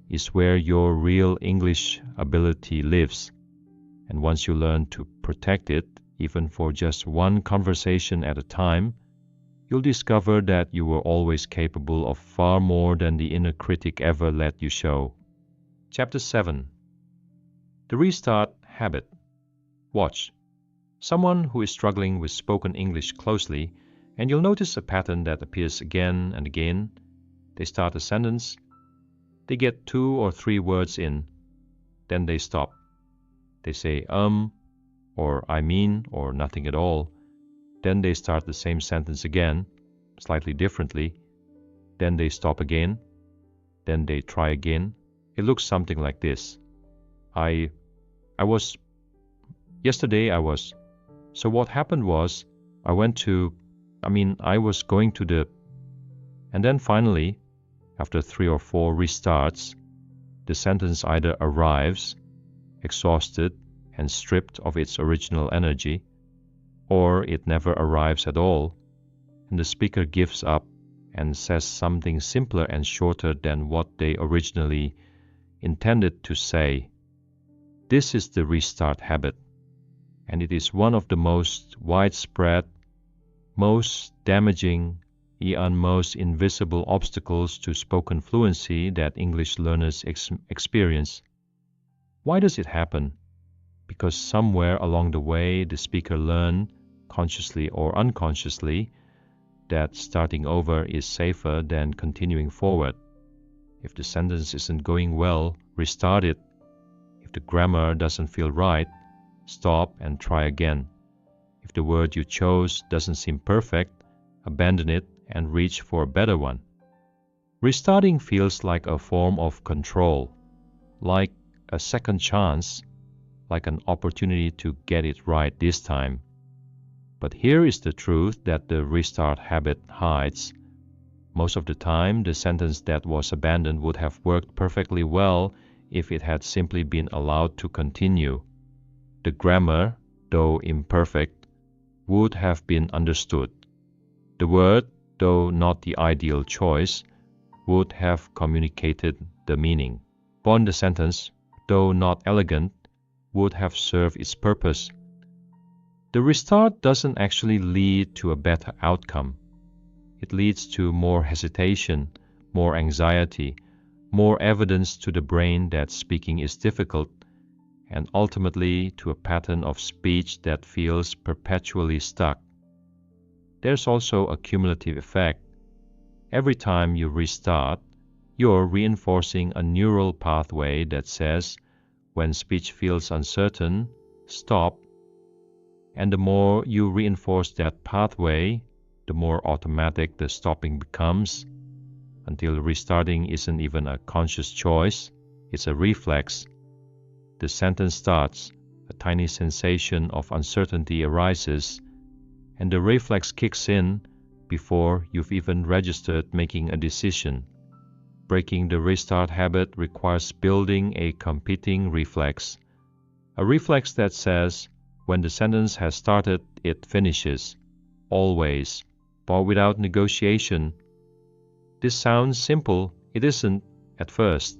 is where your real English ability lives. And once you learn to protect it, even for just one conversation at a time, you'll discover that you were always capable of far more than the inner critic ever let you show. Chapter 7. The Restart Habit. Watch. Someone who is struggling with spoken English closely, and you'll notice a pattern that appears again and again. They start a sentence, they get 2 or 3 words in, then they stop. They say or I mean, or nothing at all. Then they start the same sentence again, slightly differently. Then they stop again. Then they try again. It looks something like this. Yesterday I was. So what happened was, I was going to the... And then finally, after 3 or 4 restarts, the sentence either arrives, exhausted and stripped of its original energy, or it never arrives at all, and the speaker gives up and says something simpler and shorter than what they originally intended to say. This is the restart habit, and it is one of the most widespread, most damaging, and most invisible obstacles to spoken fluency that English learners experience. Why does it happen? Because somewhere along the way the speaker learned, consciously or unconsciously, that starting over is safer than continuing forward. If the sentence isn't going well, restart it. If the grammar doesn't feel right, stop and try again. If the word you chose doesn't seem perfect, abandon it and reach for a better one. Restarting feels like a form of control, like a second chance, like an opportunity to get it right this time. But here is the truth that the restart habit hides. Most of the time, the sentence that was abandoned would have worked perfectly well if it had simply been allowed to continue. The grammar, though imperfect, would have been understood. The word, though not the ideal choice, would have communicated the meaning. The sentence, though not elegant, would have served its purpose. The restart doesn't actually lead to a better outcome. It leads to more hesitation, more anxiety, more evidence to the brain that speaking is difficult, and ultimately to a pattern of speech that feels perpetually stuck. There's also a cumulative effect. Every time you restart, you're reinforcing a neural pathway that says, when speech feels uncertain, stop. And the more you reinforce that pathway, the more automatic the stopping becomes, until restarting isn't even a conscious choice, it's a reflex. The sentence starts, a tiny sensation of uncertainty arises, and the reflex kicks in before you've even registered making a decision. Breaking the restart habit requires building a competing reflex, a reflex that says, when the sentence has started, it finishes, always, but without negotiation. This sounds simple. It isn't at first,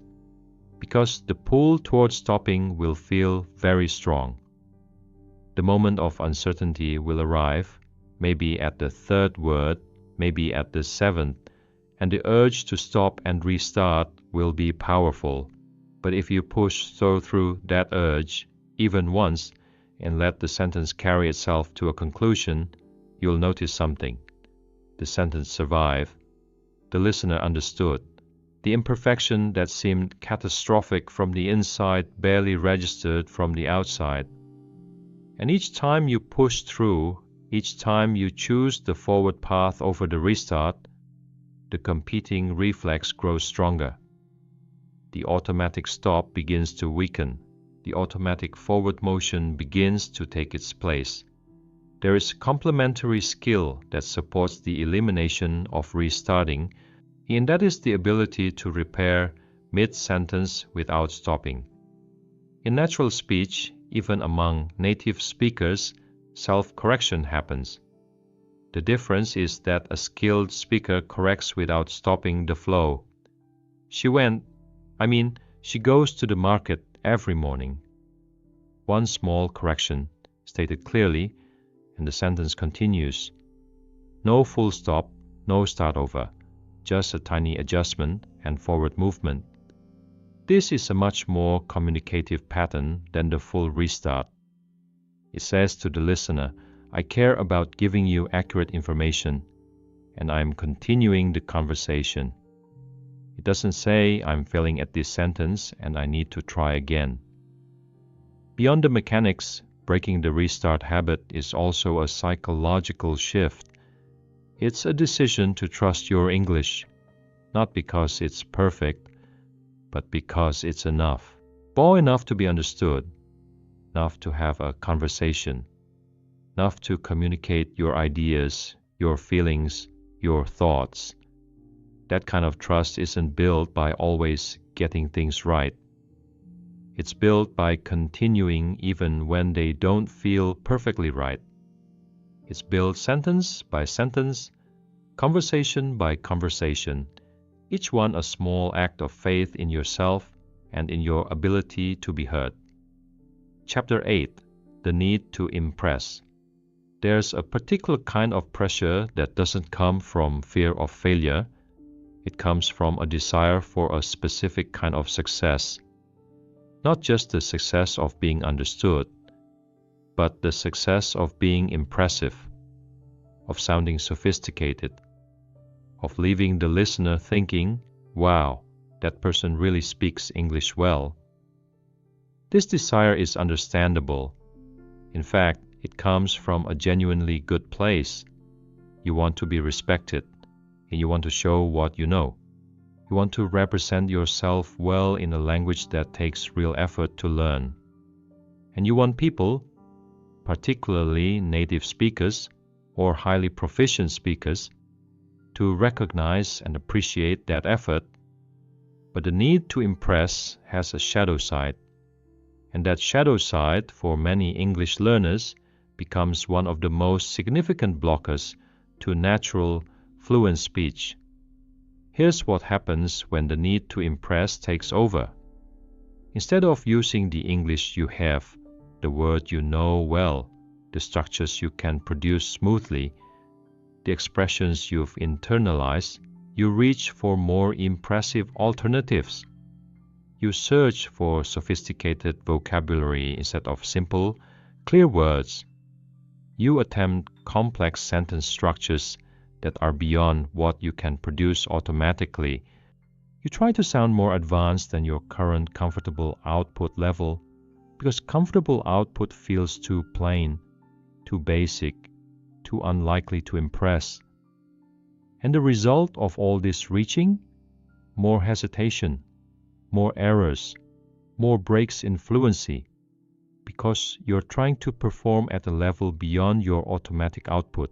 because the pull towards stopping will feel very strong. The moment of uncertainty will arrive, maybe at the third word, maybe at the seventh, and the urge to stop and restart will be powerful. But if you push through that urge even once and let the sentence carry itself to a conclusion, you'll notice something. The sentence survived. The listener understood. The imperfection that seemed catastrophic from the inside barely registered from the outside. And each time you push through, each time you choose the forward path over the restart, the competing reflex grows stronger. The automatic stop begins to weaken. The automatic forward motion begins to take its place. There is complementary skill that supports the elimination of restarting, and that is the ability to repair mid-sentence without stopping. In natural speech, even among native speakers, self-correction happens. The difference is that a skilled speaker corrects without stopping the flow. She goes to the market every morning. One small correction, stated clearly, and the sentence continues. No full stop, no start over, just a tiny adjustment and forward movement. This is a much more communicative pattern than the full restart. It says to the listener, I care about giving you accurate information, and I am continuing the conversation. It doesn't say I'm failing at this sentence and I need to try again. Beyond the mechanics, breaking the restart habit is also a psychological shift. It's a decision to trust your English, not because it's perfect, but because it's enough. Small enough to be understood, enough to have a conversation, enough to communicate your ideas, your feelings, your thoughts. That kind of trust isn't built by always getting things right. It's built by continuing even when they don't feel perfectly right. It's built sentence by sentence, conversation by conversation, each one a small act of faith in yourself and in your ability to be heard. Chapter 8. The Need to Impress. There's a particular kind of pressure that doesn't come from fear of failure. It comes from a desire for a specific kind of success. Not just the success of being understood, but the success of being impressive, of sounding sophisticated, of leaving the listener thinking, wow, that person really speaks English well. This desire is understandable. In fact, it comes from a genuinely good place. You want to be respected, and you want to show what you know. You want to represent yourself well in a language that takes real effort to learn. And you want people, particularly native speakers or highly proficient speakers, to recognize and appreciate that effort. But the need to impress has a shadow side, and that shadow side for many English learners becomes one of the most significant blockers to natural, fluent speech. Here's what happens when the need to impress takes over. Instead of using the English you have, the word you know well, the structures you can produce smoothly, the expressions you've internalized, you reach for more impressive alternatives. You search for sophisticated vocabulary instead of simple, clear words. You attempt complex sentence structures that are beyond what you can produce automatically. You try to sound more advanced than your current comfortable output level, because comfortable output feels too plain, too basic, too unlikely to impress. And the result of all this reaching? More hesitation, more errors, more breaks in fluency, because you're trying to perform at a level beyond your automatic output,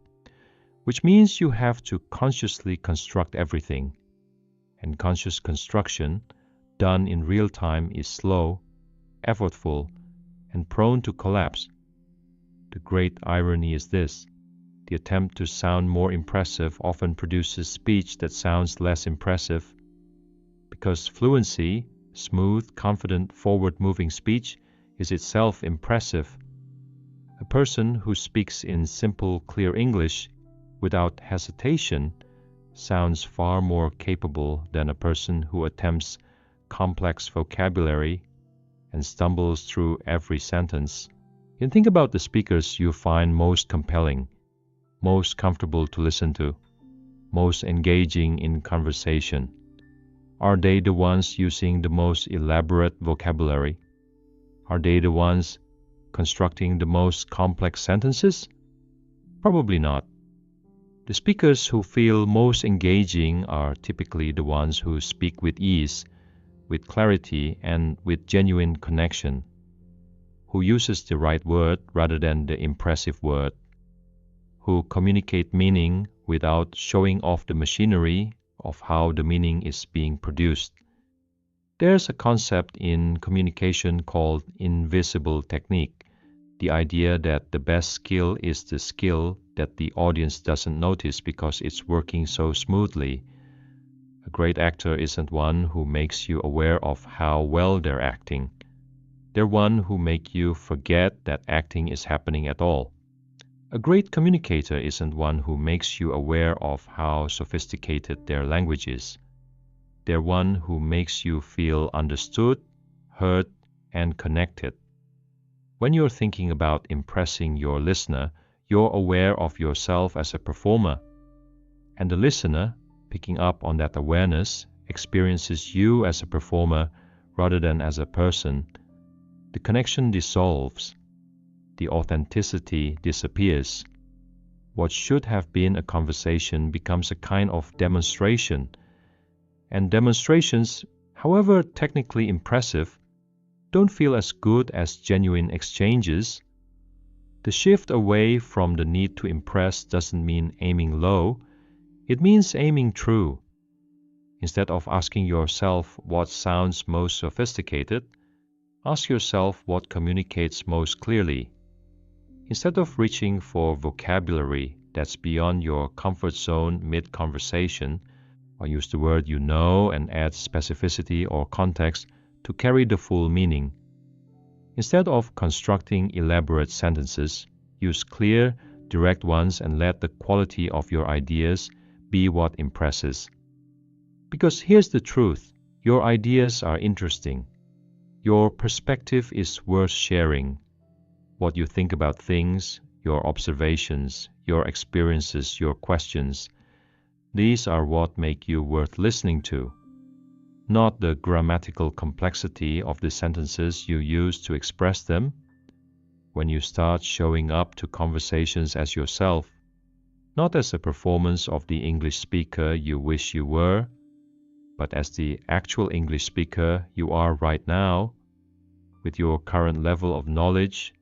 which means you have to consciously construct everything. And conscious construction, done in real time, is slow, effortful, and prone to collapse. The great irony is this: the attempt to sound more impressive often produces speech that sounds less impressive, because fluency, smooth, confident, forward-moving speech, is itself impressive. A person who speaks in simple, clear English without hesitation sounds far more capable than a person who attempts complex vocabulary and stumbles through every sentence. And think about the speakers you find most compelling, most comfortable to listen to, most engaging in conversation. Are they the ones using the most elaborate vocabulary? Are they the ones constructing the most complex sentences? Probably not. The speakers who feel most engaging are typically the ones who speak with ease, with clarity, and with genuine connection, who uses the right word rather than the impressive word, who communicate meaning without showing off the machinery of how the meaning is being produced. There's a concept in communication called invisible technique, the idea that the best skill is the skill that the audience doesn't notice because it's working so smoothly. A great actor isn't one who makes you aware of how well they're acting. They're one who make you forget that acting is happening at all. A great communicator isn't one who makes you aware of how sophisticated their language is. They're one who makes you feel understood, heard, and connected. When you're thinking about impressing your listener, you're aware of yourself as a performer, and the listener, picking up on that awareness, experiences you as a performer rather than as a person. The connection dissolves. The authenticity disappears. What should have been a conversation becomes a kind of demonstration. And demonstrations, however technically impressive, don't feel as good as genuine exchanges. The shift away from the need to impress doesn't mean aiming low. It means aiming true. Instead of asking yourself what sounds most sophisticated, ask yourself what communicates most clearly. Instead of reaching for vocabulary that's beyond your comfort zone mid-conversation, or use the word you know and add specificity or context to carry the full meaning. Instead of constructing elaborate sentences, use clear, direct ones and let the quality of your ideas be what impresses. Because here's the truth, your ideas are interesting. Your perspective is worth sharing. What you think about things, your observations, your experiences, your questions, these are what make you worth listening to, not the grammatical complexity of the sentences you use to express them. When you start showing up to conversations as yourself, not as a performance of the English speaker you wish you were, but as the actual English speaker you are right now, with your current level of knowledge,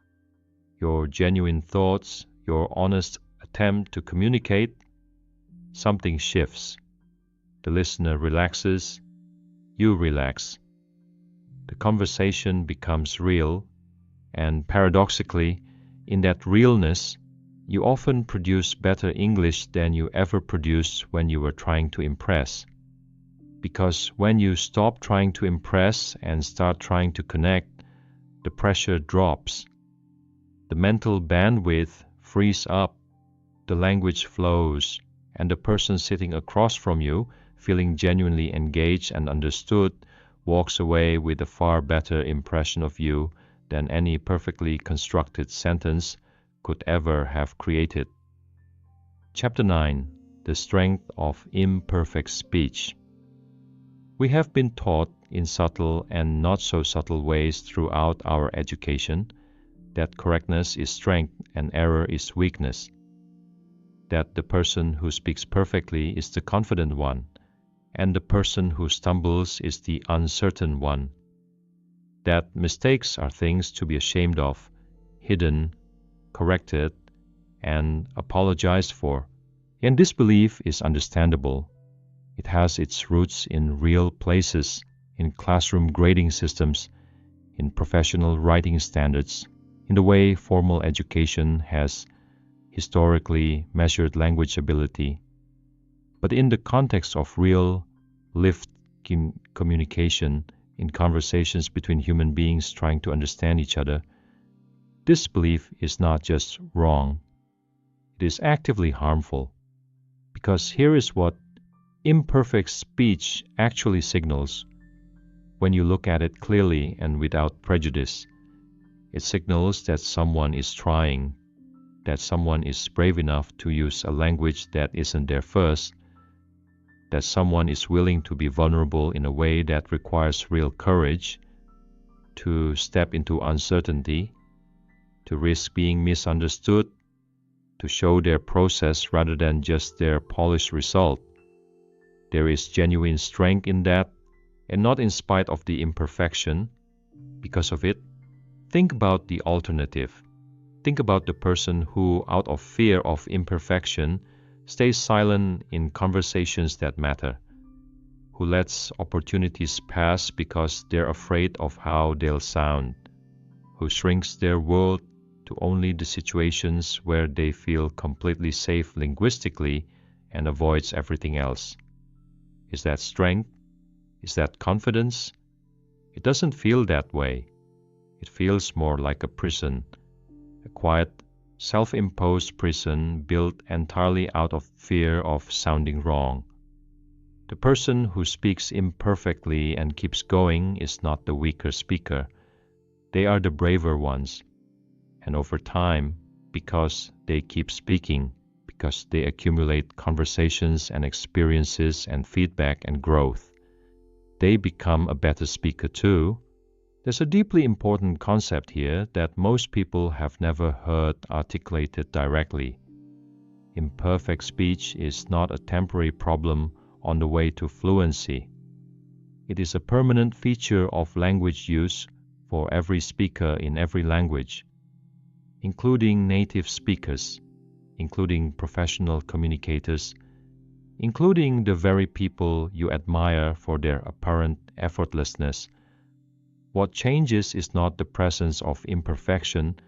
your genuine thoughts, your honest attempt to communicate, something shifts. The listener relaxes, you relax. The conversation becomes real, and paradoxically, in that realness, you often produce better English than you ever produced when you were trying to impress. Because when you stop trying to impress and start trying to connect, the pressure drops. The mental bandwidth frees up, the language flows, and the person sitting across from you, feeling genuinely engaged and understood, walks away with a far better impression of you than any perfectly constructed sentence could ever have created. Chapter 9. The Strength of Imperfect Speech. We have been taught in subtle and not so subtle ways throughout our education that correctness is strength and error is weakness, that the person who speaks perfectly is the confident one, and the person who stumbles is the uncertain one, that mistakes are things to be ashamed of, hidden, corrected, and apologized for. And this belief is understandable. It has its roots in real places, in classroom grading systems, in professional writing standards, in the way formal education has historically measured language ability. But in the context of real, lived communication, in conversations between human beings trying to understand each other, This belief is not just wrong, it is actively harmful, because here is what imperfect speech actually signals. When you look at it clearly and without prejudice, it signals that someone is trying, that someone is brave enough to use a language that isn't their first, that someone is willing to be vulnerable in a way that requires real courage, to step into uncertainty, to risk being misunderstood, to show their process rather than just their polished result. There is genuine strength in that, and not in spite of the imperfection. Because of it, think about the alternative. Think about the person who, out of fear of imperfection, stays silent in conversations that matter, who lets opportunities pass because they're afraid of how they'll sound, who shrinks their world to only the situations where they feel completely safe linguistically and avoids everything else. Is that strength? Is that confidence? It doesn't feel that way. It feels more like a prison, a quiet, self-imposed prison built entirely out of fear of sounding wrong. The person who speaks imperfectly and keeps going is not the weaker speaker. They are the braver ones. And over time, because they keep speaking, because they accumulate conversations and experiences and feedback and growth, they become a better speaker too. There's a deeply important concept here that most people have never heard articulated directly. Imperfect speech is not a temporary problem on the way to fluency. It is a permanent feature of language use for every speaker in every language, including native speakers, including professional communicators, including the very people you admire for their apparent effortlessness. What changes is not the presence of imperfection,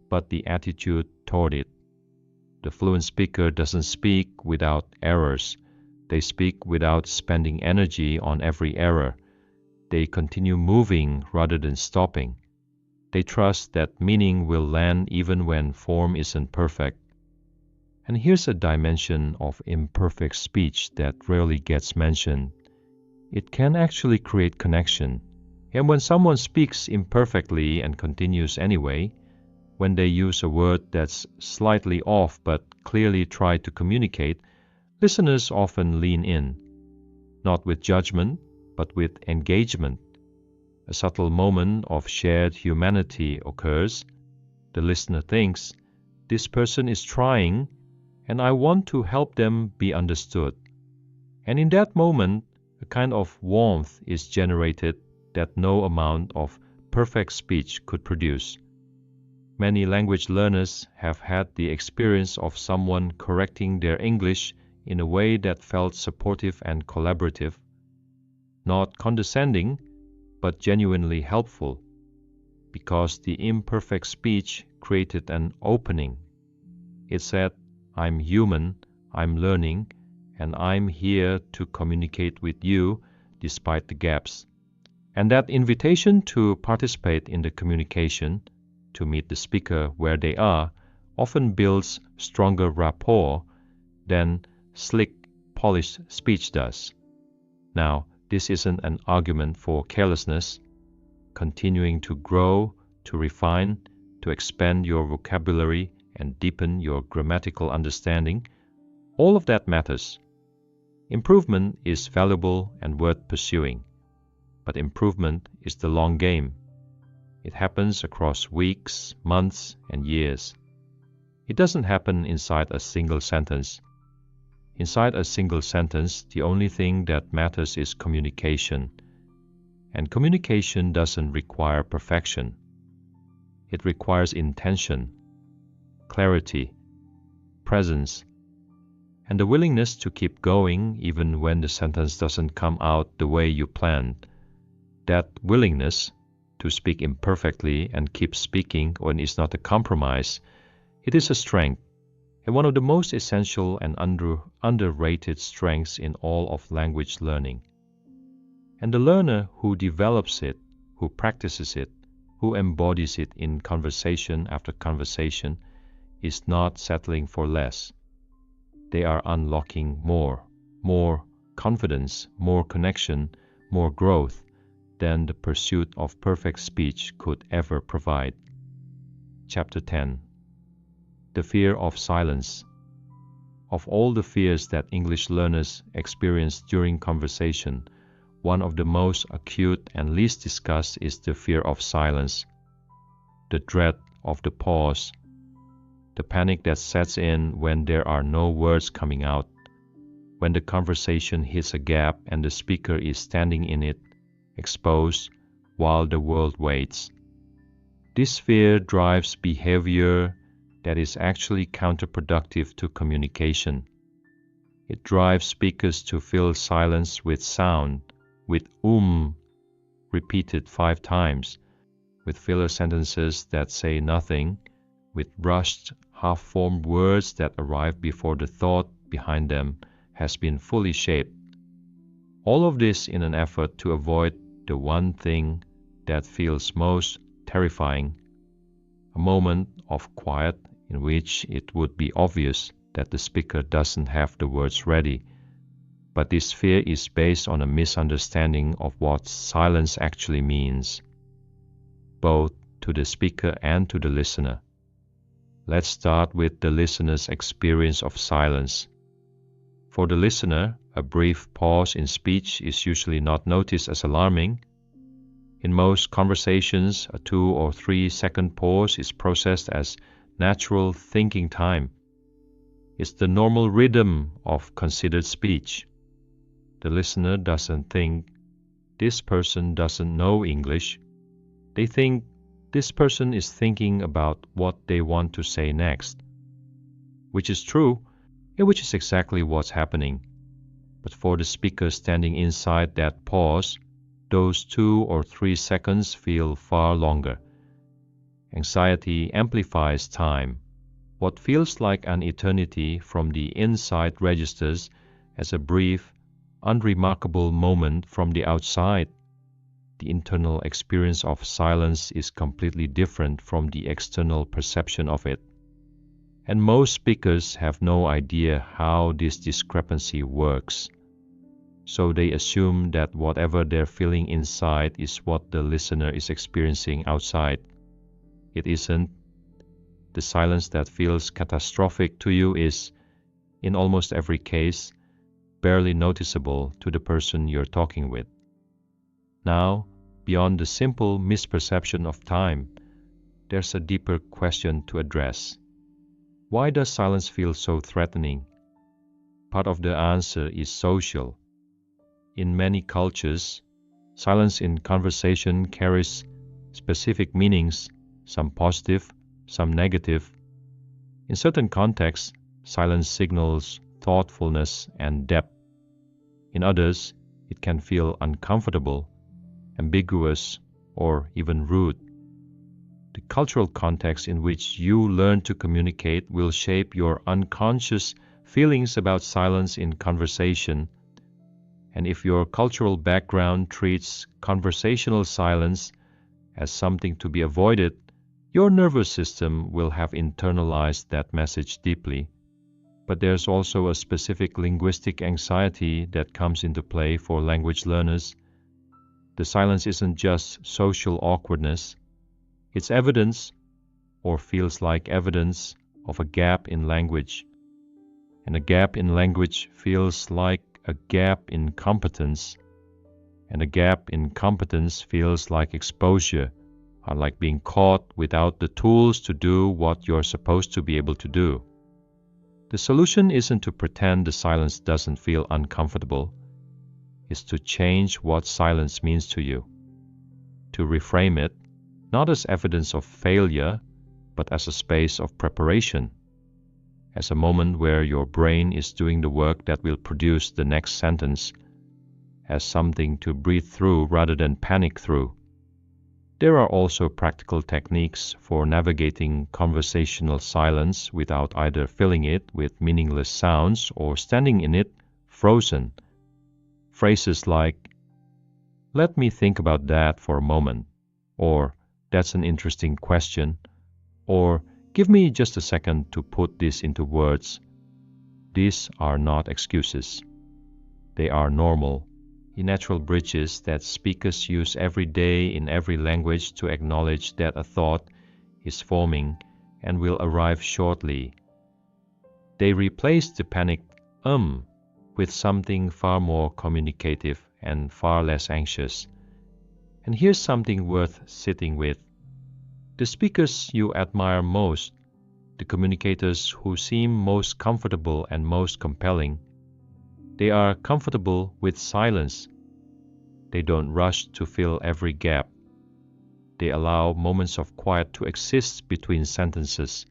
but the attitude toward it. The fluent speaker doesn't speak without errors. They speak without spending energy on every error. They continue moving rather than stopping. They trust that meaning will land even when form isn't perfect. And here's a dimension of imperfect speech that rarely gets mentioned. It can actually create connection. And when someone speaks imperfectly and continues anyway, when they use a word that's slightly off but clearly try to communicate, listeners often lean in, not with judgment, but with engagement. A subtle moment of shared humanity occurs. The listener thinks, this person is trying, and I want to help them be understood. And in that moment, a kind of warmth is generated that no amount of perfect speech could produce. Many language learners have had the experience of someone correcting their English in a way that felt supportive and collaborative, not condescending, but genuinely helpful, because the imperfect speech created an opening. It said, I'm human, I'm learning, and I'm here to communicate with you despite the gaps. And that invitation to participate in the communication, to meet the speaker where they are, often builds stronger rapport than slick, polished speech does. Now, this isn't an argument for carelessness. Continuing to grow, to refine, to expand your vocabulary and deepen your grammatical understanding, all of that matters. Improvement is valuable and worth pursuing. But improvement is the long game. It happens across weeks, months, and years. It doesn't happen inside a single sentence. Inside a single sentence, the only thing that matters is communication. And communication doesn't require perfection. It requires intention, clarity, presence, and the willingness to keep going even when the sentence doesn't come out the way you planned. That willingness to speak imperfectly and keep speaking when it's not a compromise, it is a strength, and one of the most essential and underrated strengths in all of language learning. And the learner who develops it, who practices it, who embodies it in conversation after conversation is not settling for less. They are unlocking more confidence, more connection, more growth than the pursuit of perfect speech could ever provide. Chapter 10. The Fear of Silence. Of all the fears that English learners experience during conversation, one of the most acute and least discussed is the fear of silence, the dread of the pause, the panic that sets in when there are no words coming out, when the conversation hits a gap and the speaker is standing in it, exposed, while the world waits. This fear drives behavior that is actually counterproductive to communication. It drives speakers to fill silence with sound, with repeated 5 times, with filler sentences that say nothing, with rushed, half-formed words that arrive before the thought behind them has been fully shaped. All of this in an effort to avoid the one thing that feels most terrifying, a moment of quiet in which it would be obvious that the speaker doesn't have the words ready. But this fear is based on a misunderstanding of what silence actually means, both to the speaker and to the listener. Let's start with the listener's experience of silence. For the listener, a brief pause in speech is usually not noticed as alarming. In most conversations, a 2 or 3 second pause is processed as natural thinking time. It's the normal rhythm of considered speech. The listener doesn't think, this person doesn't know English. They think, this person is thinking about what they want to say next. Which is true, and which is exactly what's happening. But for the speaker standing inside that pause, those 2 or 3 seconds feel far longer. Anxiety amplifies time. What feels like an eternity from the inside registers as a brief, unremarkable moment from the outside. The internal experience of silence is completely different from the external perception of it. And most speakers have no idea how this discrepancy works. So they assume that whatever they're feeling inside is what the listener is experiencing outside. It isn't. The silence that feels catastrophic to you is, in almost every case, barely noticeable to the person you're talking with. Now, beyond the simple misperception of time, there's a deeper question to address. Why does silence feel so threatening? Part of the answer is social. In many cultures, silence in conversation carries specific meanings, some positive, some negative. In certain contexts, silence signals thoughtfulness and depth. In others, it can feel uncomfortable, ambiguous, or even rude. The cultural context in which you learn to communicate will shape your unconscious feelings about silence in conversation. And if your cultural background treats conversational silence as something to be avoided, your nervous system will have internalized that message deeply. But there's also a specific linguistic anxiety that comes into play for language learners. The silence isn't just social awkwardness. It's evidence, or feels like evidence, of a gap in language. And a gap in language feels like a gap in competence. And a gap in competence feels like exposure, or like being caught without the tools to do what you're supposed to be able to do. The solution isn't to pretend the silence doesn't feel uncomfortable. It's to change what silence means to you. To reframe it, not as evidence of failure, but as a space of preparation. As a moment where your brain is doing the work that will produce the next sentence. As something to breathe through rather than panic through. There are also practical techniques for navigating conversational silence without either filling it with meaningless sounds or standing in it frozen. Phrases like, "Let me think about that for a moment," or That's an interesting question. Or, give me just a second to put this into words. These are not excuses. They are normal, natural bridges that speakers use every day in every language to acknowledge that a thought is forming and will arrive shortly. They replace the panicked with something far more communicative and far less anxious. And here's something worth sitting with. The speakers you admire most, the communicators who seem most comfortable and most compelling, they are comfortable with silence. They don't rush to fill every gap. They allow moments of quiet to exist between sentences.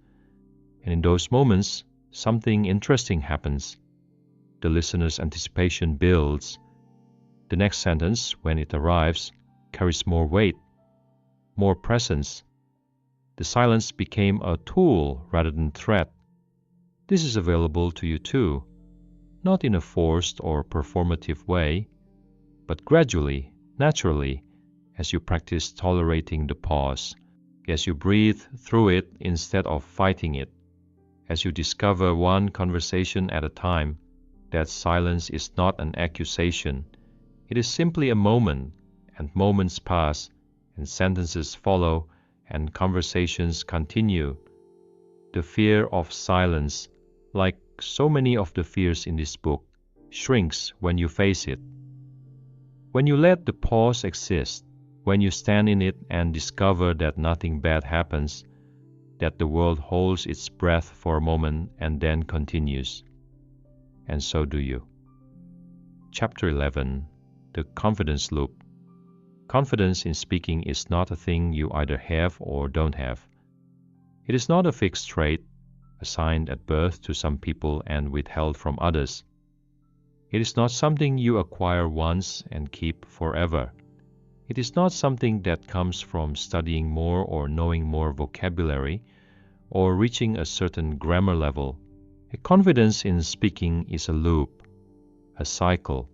And in those moments, something interesting happens. The listener's anticipation builds. The next sentence, when it arrives, carries more weight, more presence. The silence became a tool rather than threat. This is available to you too, not in a forced or performative way, but gradually, naturally, as you practice tolerating the pause, as you breathe through it instead of fighting it, as you discover one conversation at a time, that silence is not an accusation. It is simply a moment, and moments pass, and sentences follow, and conversations continue. The fear of silence, like so many of the fears in this book, shrinks when you face it. When you let the pause exist, when you stand in it and discover that nothing bad happens, that the world holds its breath for a moment and then continues. And so do you. Chapter 11. The Confidence Loop. Confidence in speaking is not a thing you either have or don't have. It is not a fixed trait, assigned at birth to some people and withheld from others. It is not something you acquire once and keep forever. It is not something that comes from studying more or knowing more vocabulary or reaching a certain grammar level. A confidence in speaking is a loop, a cycle,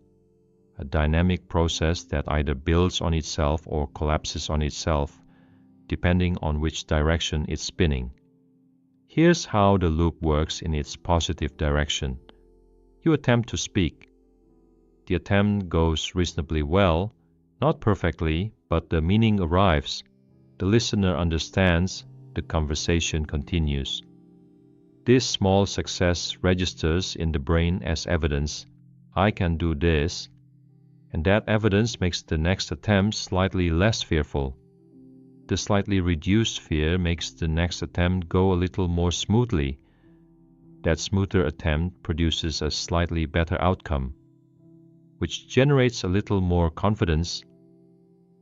a dynamic process that either builds on itself or collapses on itself, depending on which direction it's spinning. Here's how the loop works in its positive direction. You attempt to speak. The attempt goes reasonably well, not perfectly, but the meaning arrives. The listener understands, the conversation continues. This small success registers in the brain as evidence. I can do this, and that evidence makes the next attempt slightly less fearful. The slightly reduced fear makes the next attempt go a little more smoothly. That smoother attempt produces a slightly better outcome, which generates a little more confidence,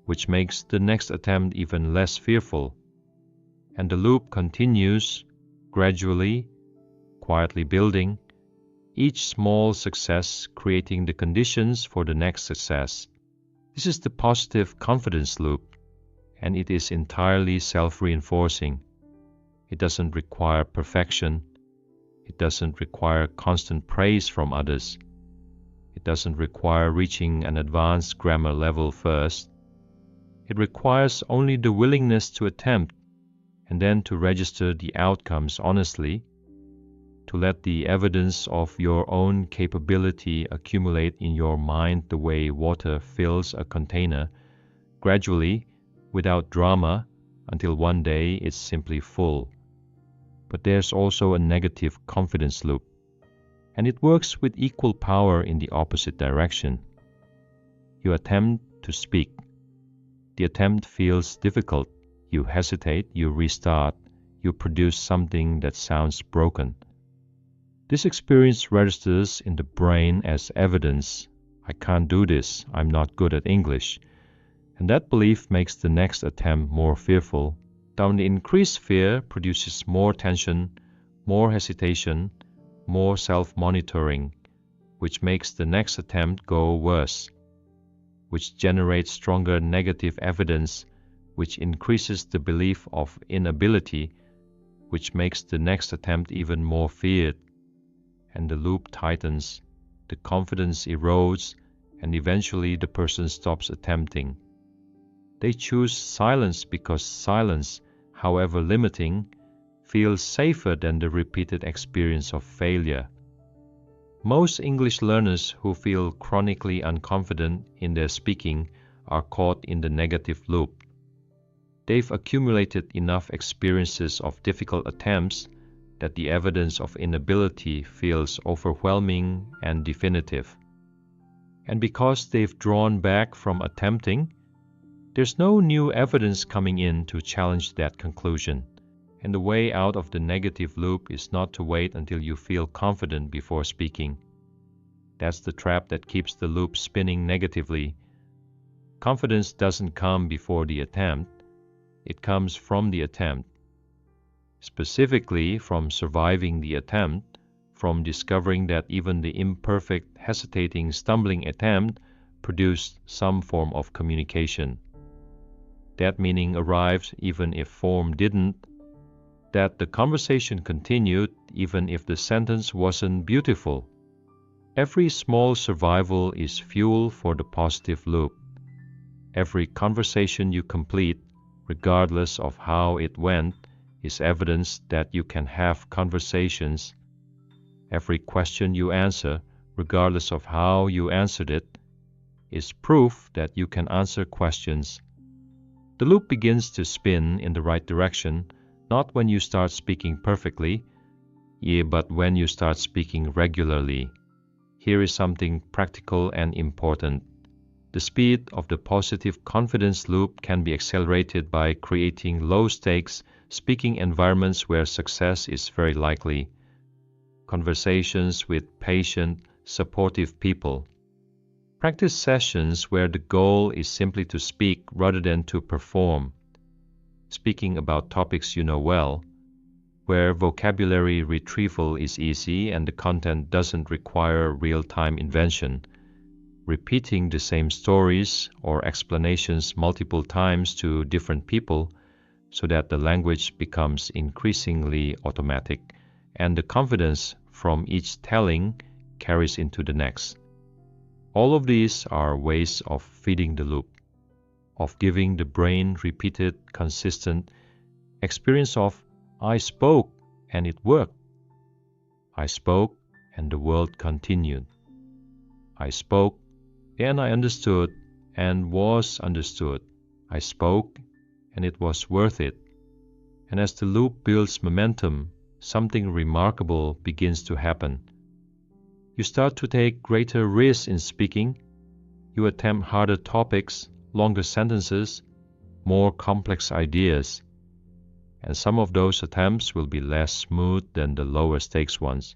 which makes the next attempt even less fearful. And the loop continues, gradually, quietly building, each small success creating the conditions for the next success. This is the positive confidence loop, and it is entirely self-reinforcing. It doesn't require perfection. It doesn't require constant praise from others. It doesn't require reaching an advanced grammar level first. It requires only the willingness to attempt, and then to register the outcomes honestly, to let the evidence of your own capability accumulate in your mind the way water fills a container, gradually, without drama, until one day it's simply full. But there's also a negative confidence loop, and it works with equal power in the opposite direction. You attempt to speak. The attempt feels difficult. You hesitate, you restart, you produce something that sounds broken. This experience registers in the brain as evidence. I can't do this, I'm not good at English. And that belief makes the next attempt more fearful. Down the increased fear produces more tension, more hesitation, more self-monitoring, which makes the next attempt go worse, which generates stronger negative evidence, which increases the belief of inability, which makes the next attempt even more feared. And the loop tightens, the confidence erodes, and eventually the person stops attempting. They choose silence because silence, however limiting, feels safer than the repeated experience of failure. Most English learners who feel chronically unconfident in their speaking are caught in the negative loop. They've accumulated enough experiences of difficult attempts that the evidence of inability feels overwhelming and definitive. And because they've drawn back from attempting, there's no new evidence coming in to challenge that conclusion. And the way out of the negative loop is not to wait until you feel confident before speaking. That's the trap that keeps the loop spinning negatively. Confidence doesn't come before the attempt. It comes from the attempt. Specifically from surviving the attempt, from discovering that even the imperfect, hesitating, stumbling attempt produced some form of communication. That meaning arrived even if form didn't, that the conversation continued even if the sentence wasn't beautiful. Every small survival is fuel for the positive loop. Every conversation you complete, regardless of how it went, is evidence that you can have conversations. Every question you answer, regardless of how you answered it, is proof that you can answer questions. The loop begins to spin in the right direction, not when you start speaking perfectly, but when you start speaking regularly. Here is something practical and important. The speed of the positive confidence loop can be accelerated by creating low-stakes speaking environments where success is very likely. Conversations with patient, supportive people. Practice sessions where the goal is simply to speak rather than to perform. Speaking about topics you know well, where vocabulary retrieval is easy and the content doesn't require real-time invention. Repeating the same stories or explanations multiple times to different people so that the language becomes increasingly automatic and the confidence from each telling carries into the next. All of these are ways of feeding the loop, of giving the brain repeated, consistent experience of I spoke and it worked. I spoke and the world continued. I spoke and I understood and was understood. I spoke and it was worth it. And as the loop builds momentum, something remarkable begins to happen. You start to take greater risks in speaking. You attempt harder topics, longer sentences, more complex ideas. And some of those attempts will be less smooth than the lower stakes ones.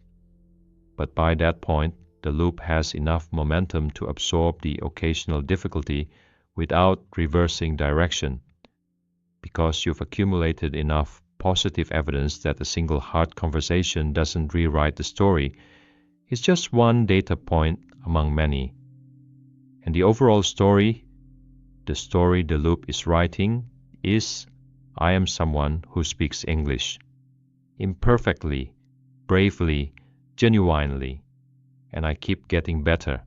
But by that point, the loop has enough momentum to absorb the occasional difficulty without reversing direction, because you've accumulated enough positive evidence that a single hard conversation doesn't rewrite the story. It's just one data point among many. And the overall story, the story the loop is writing, is I am someone who speaks English. Imperfectly, bravely, genuinely, and I keep getting better.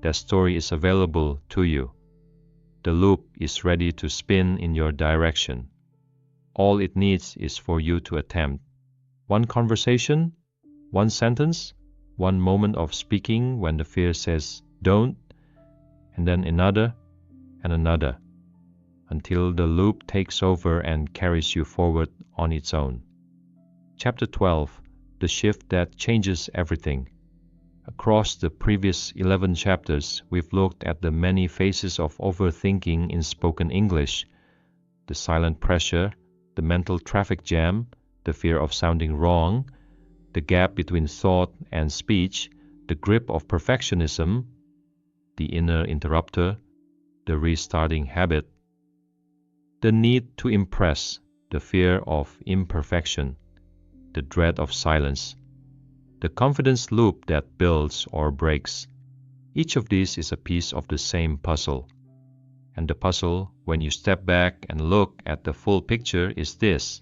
That story is available to you. The loop is ready to spin in your direction. All it needs is for you to attempt. One conversation, one sentence, one moment of speaking when the fear says don't, and then another and another, until the loop takes over and carries you forward on its own. Chapter 12, The Shift That Changes Everything. Across the previous 11 chapters, we've looked at the many phases of overthinking in spoken English: the silent pressure, the mental traffic jam, the fear of sounding wrong, the gap between thought and speech, the grip of perfectionism, the inner interrupter, the restarting habit, the need to impress, the fear of imperfection, the dread of silence, the confidence loop that builds or breaks. Each of these is a piece of the same puzzle. And the puzzle, when you step back and look at the full picture, is this: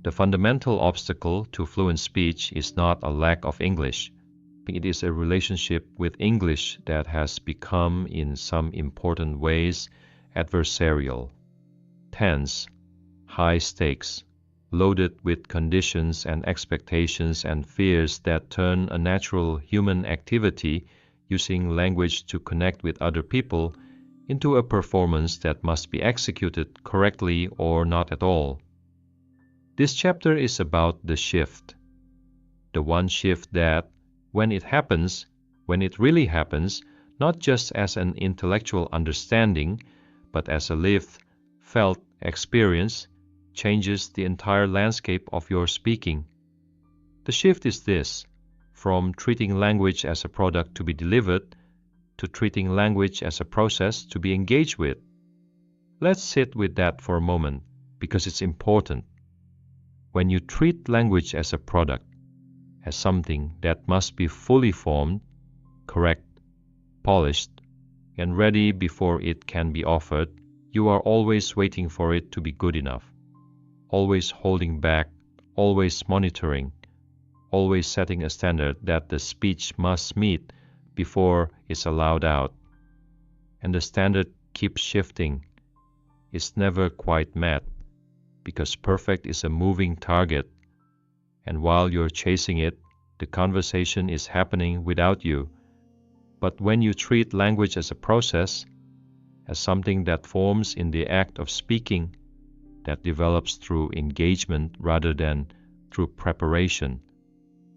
the fundamental obstacle to fluent speech is not a lack of English. It is a relationship with English that has become, in some important ways, adversarial, tense, high stakes, loaded with conditions and expectations and fears that turn a natural human activity using language to connect with other people into a performance that must be executed correctly or not at all. This chapter is about the shift. The one shift that, when it happens, when it really happens, not just as an intellectual understanding, but as a lived, felt experience, changes the entire landscape of your speaking. The shift is this: from treating language as a product to be delivered, to treating language as a process to be engaged with. Let's sit with that for a moment, because it's important. When you treat language as a product, as something that must be fully formed, correct, polished, and ready before it can be offered, you are always waiting for it to be good enough, always holding back, always monitoring, always setting a standard that the speech must meet before it's allowed out. And the standard keeps shifting. It's never quite met, because perfect is a moving target, and while you're chasing it, the conversation is happening without you. But when you treat language as a process, as something that forms in the act of speaking, that develops through engagement rather than through preparation,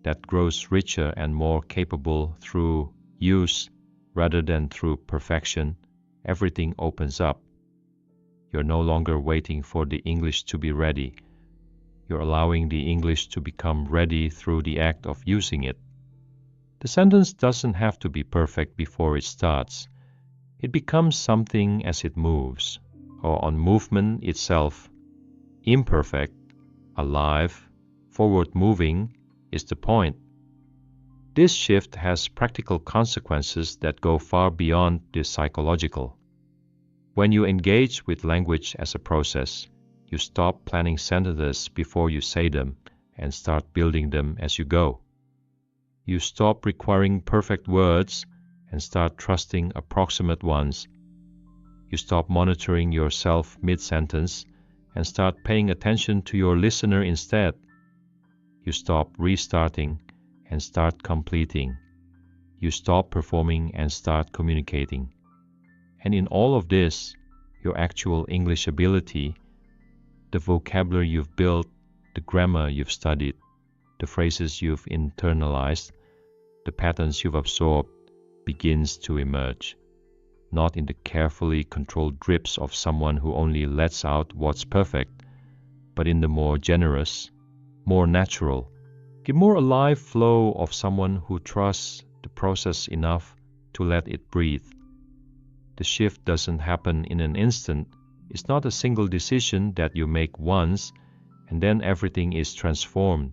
that grows richer and more capable through use rather than through perfection, everything opens up. You're no longer waiting for the English to be ready. You're allowing the English to become ready through the act of using it. The sentence doesn't have to be perfect before it starts. It becomes something as it moves, or on movement itself. Imperfect, alive, forward-moving is the point. This shift has practical consequences that go far beyond the psychological. When you engage with language as a process, you stop planning sentences before you say them and start building them as you go. You stop requiring perfect words and start trusting approximate ones. You stop monitoring yourself mid-sentence and start paying attention to your listener instead. You stop restarting and start completing. You stop performing and start communicating. And in all of this, your actual English ability, the vocabulary you've built, the grammar you've studied, the phrases you've internalized, the patterns you've absorbed, begins to emerge, not in the carefully controlled drips of someone who only lets out what's perfect, but in the more generous, more natural, the more alive flow of someone who trusts the process enough to let it breathe. The shift doesn't happen in an instant. It's not a single decision that you make once and then everything is transformed.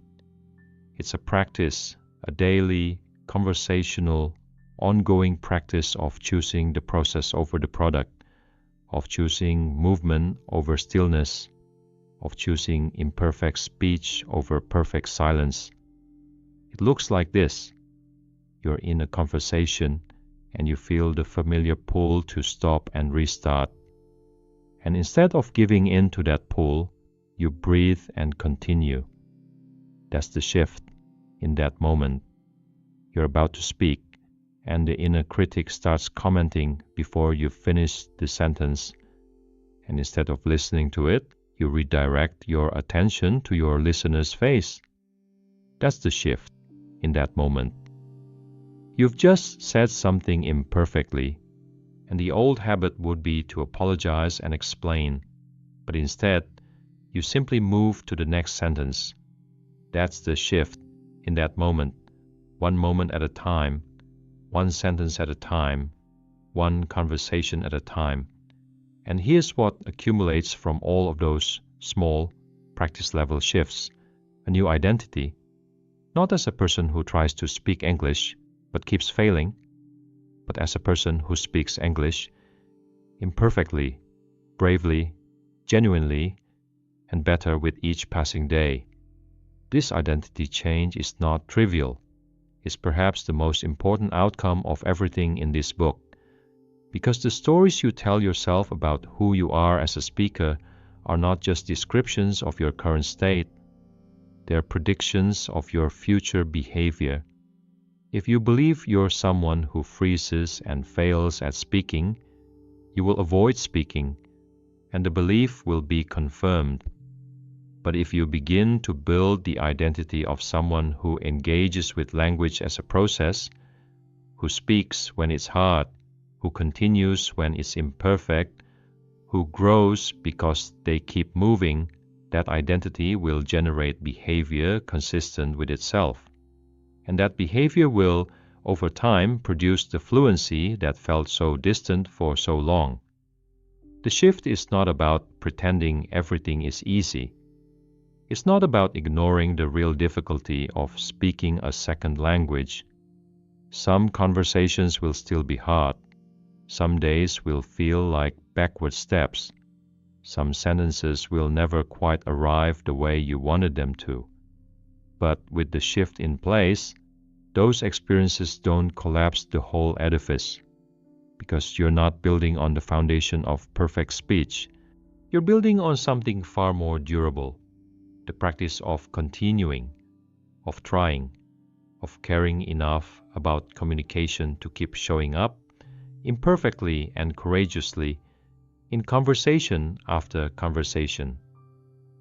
It's a practice, a daily, conversational, ongoing practice of choosing the process over the product, of choosing movement over stillness, of choosing imperfect speech over perfect silence. It looks like this. You're in a conversation and you feel the familiar pull to stop and restart. And instead of giving in to that pull, you breathe and continue. That's the shift in that moment. You're about to speak, and the inner critic starts commenting before you finish the sentence. And instead of listening to it, you redirect your attention to your listener's face. That's the shift in that moment. You've just said something imperfectly, and the old habit would be to apologize and explain, but instead, you simply move to the next sentence. That's the shift in that moment, one moment at a time, one sentence at a time, one conversation at a time. And here's what accumulates from all of those small, practice-level shifts: a new identity, not as a person who tries to speak English but keeps failing, but as a person who speaks English imperfectly, bravely, genuinely, and better with each passing day. This identity change is not trivial. It's perhaps the most important outcome of everything in this book, Because the stories you tell yourself about who you are as a speaker are not just descriptions of your current state, they're predictions of your future behavior. If you believe you're someone who freezes and fails at speaking, you will avoid speaking, and the belief will be confirmed. But if you begin to build the identity of someone who engages with language as a process, who speaks when it's hard, who continues when it's imperfect, who grows because they keep moving, that identity will generate behavior consistent with itself. And that behavior will, over time, produce the fluency that felt so distant for so long. The shift is not about pretending everything is easy. It's not about ignoring the real difficulty of speaking a second language. Some conversations will still be hard. Some days will feel like backward steps. Some sentences will never quite arrive the way you wanted them to. But with the shift in place, those experiences don't collapse the whole edifice, because you're not building on the foundation of perfect speech. You're building on something far more durable, the practice of continuing, of trying, of caring enough about communication to keep showing up, imperfectly and courageously, in conversation after conversation.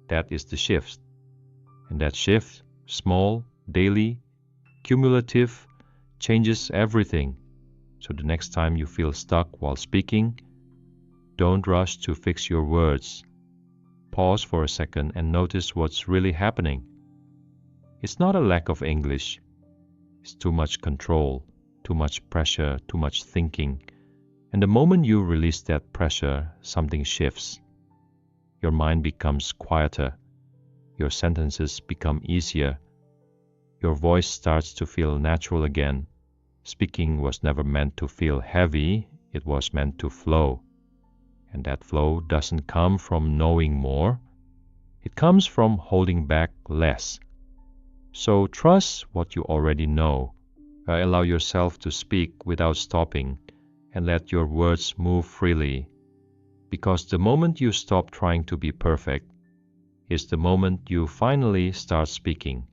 That is the shift. And that shift, small, daily, cumulative, changes everything. So the next time you feel stuck while speaking, don't rush to fix your words. Pause for a second and notice what's really happening. It's not a lack of English. It's too much control, too much pressure, too much thinking. And the moment you release that pressure, something shifts. Your mind becomes quieter. Your sentences become easier. Your voice starts to feel natural again. Speaking was never meant to feel heavy, it was meant to flow. And that flow doesn't come from knowing more, it comes from holding back less. So trust what you already know. Allow yourself to speak without stopping, and let your words move freely. Because the moment you stop trying to be perfect is the moment you finally start speaking.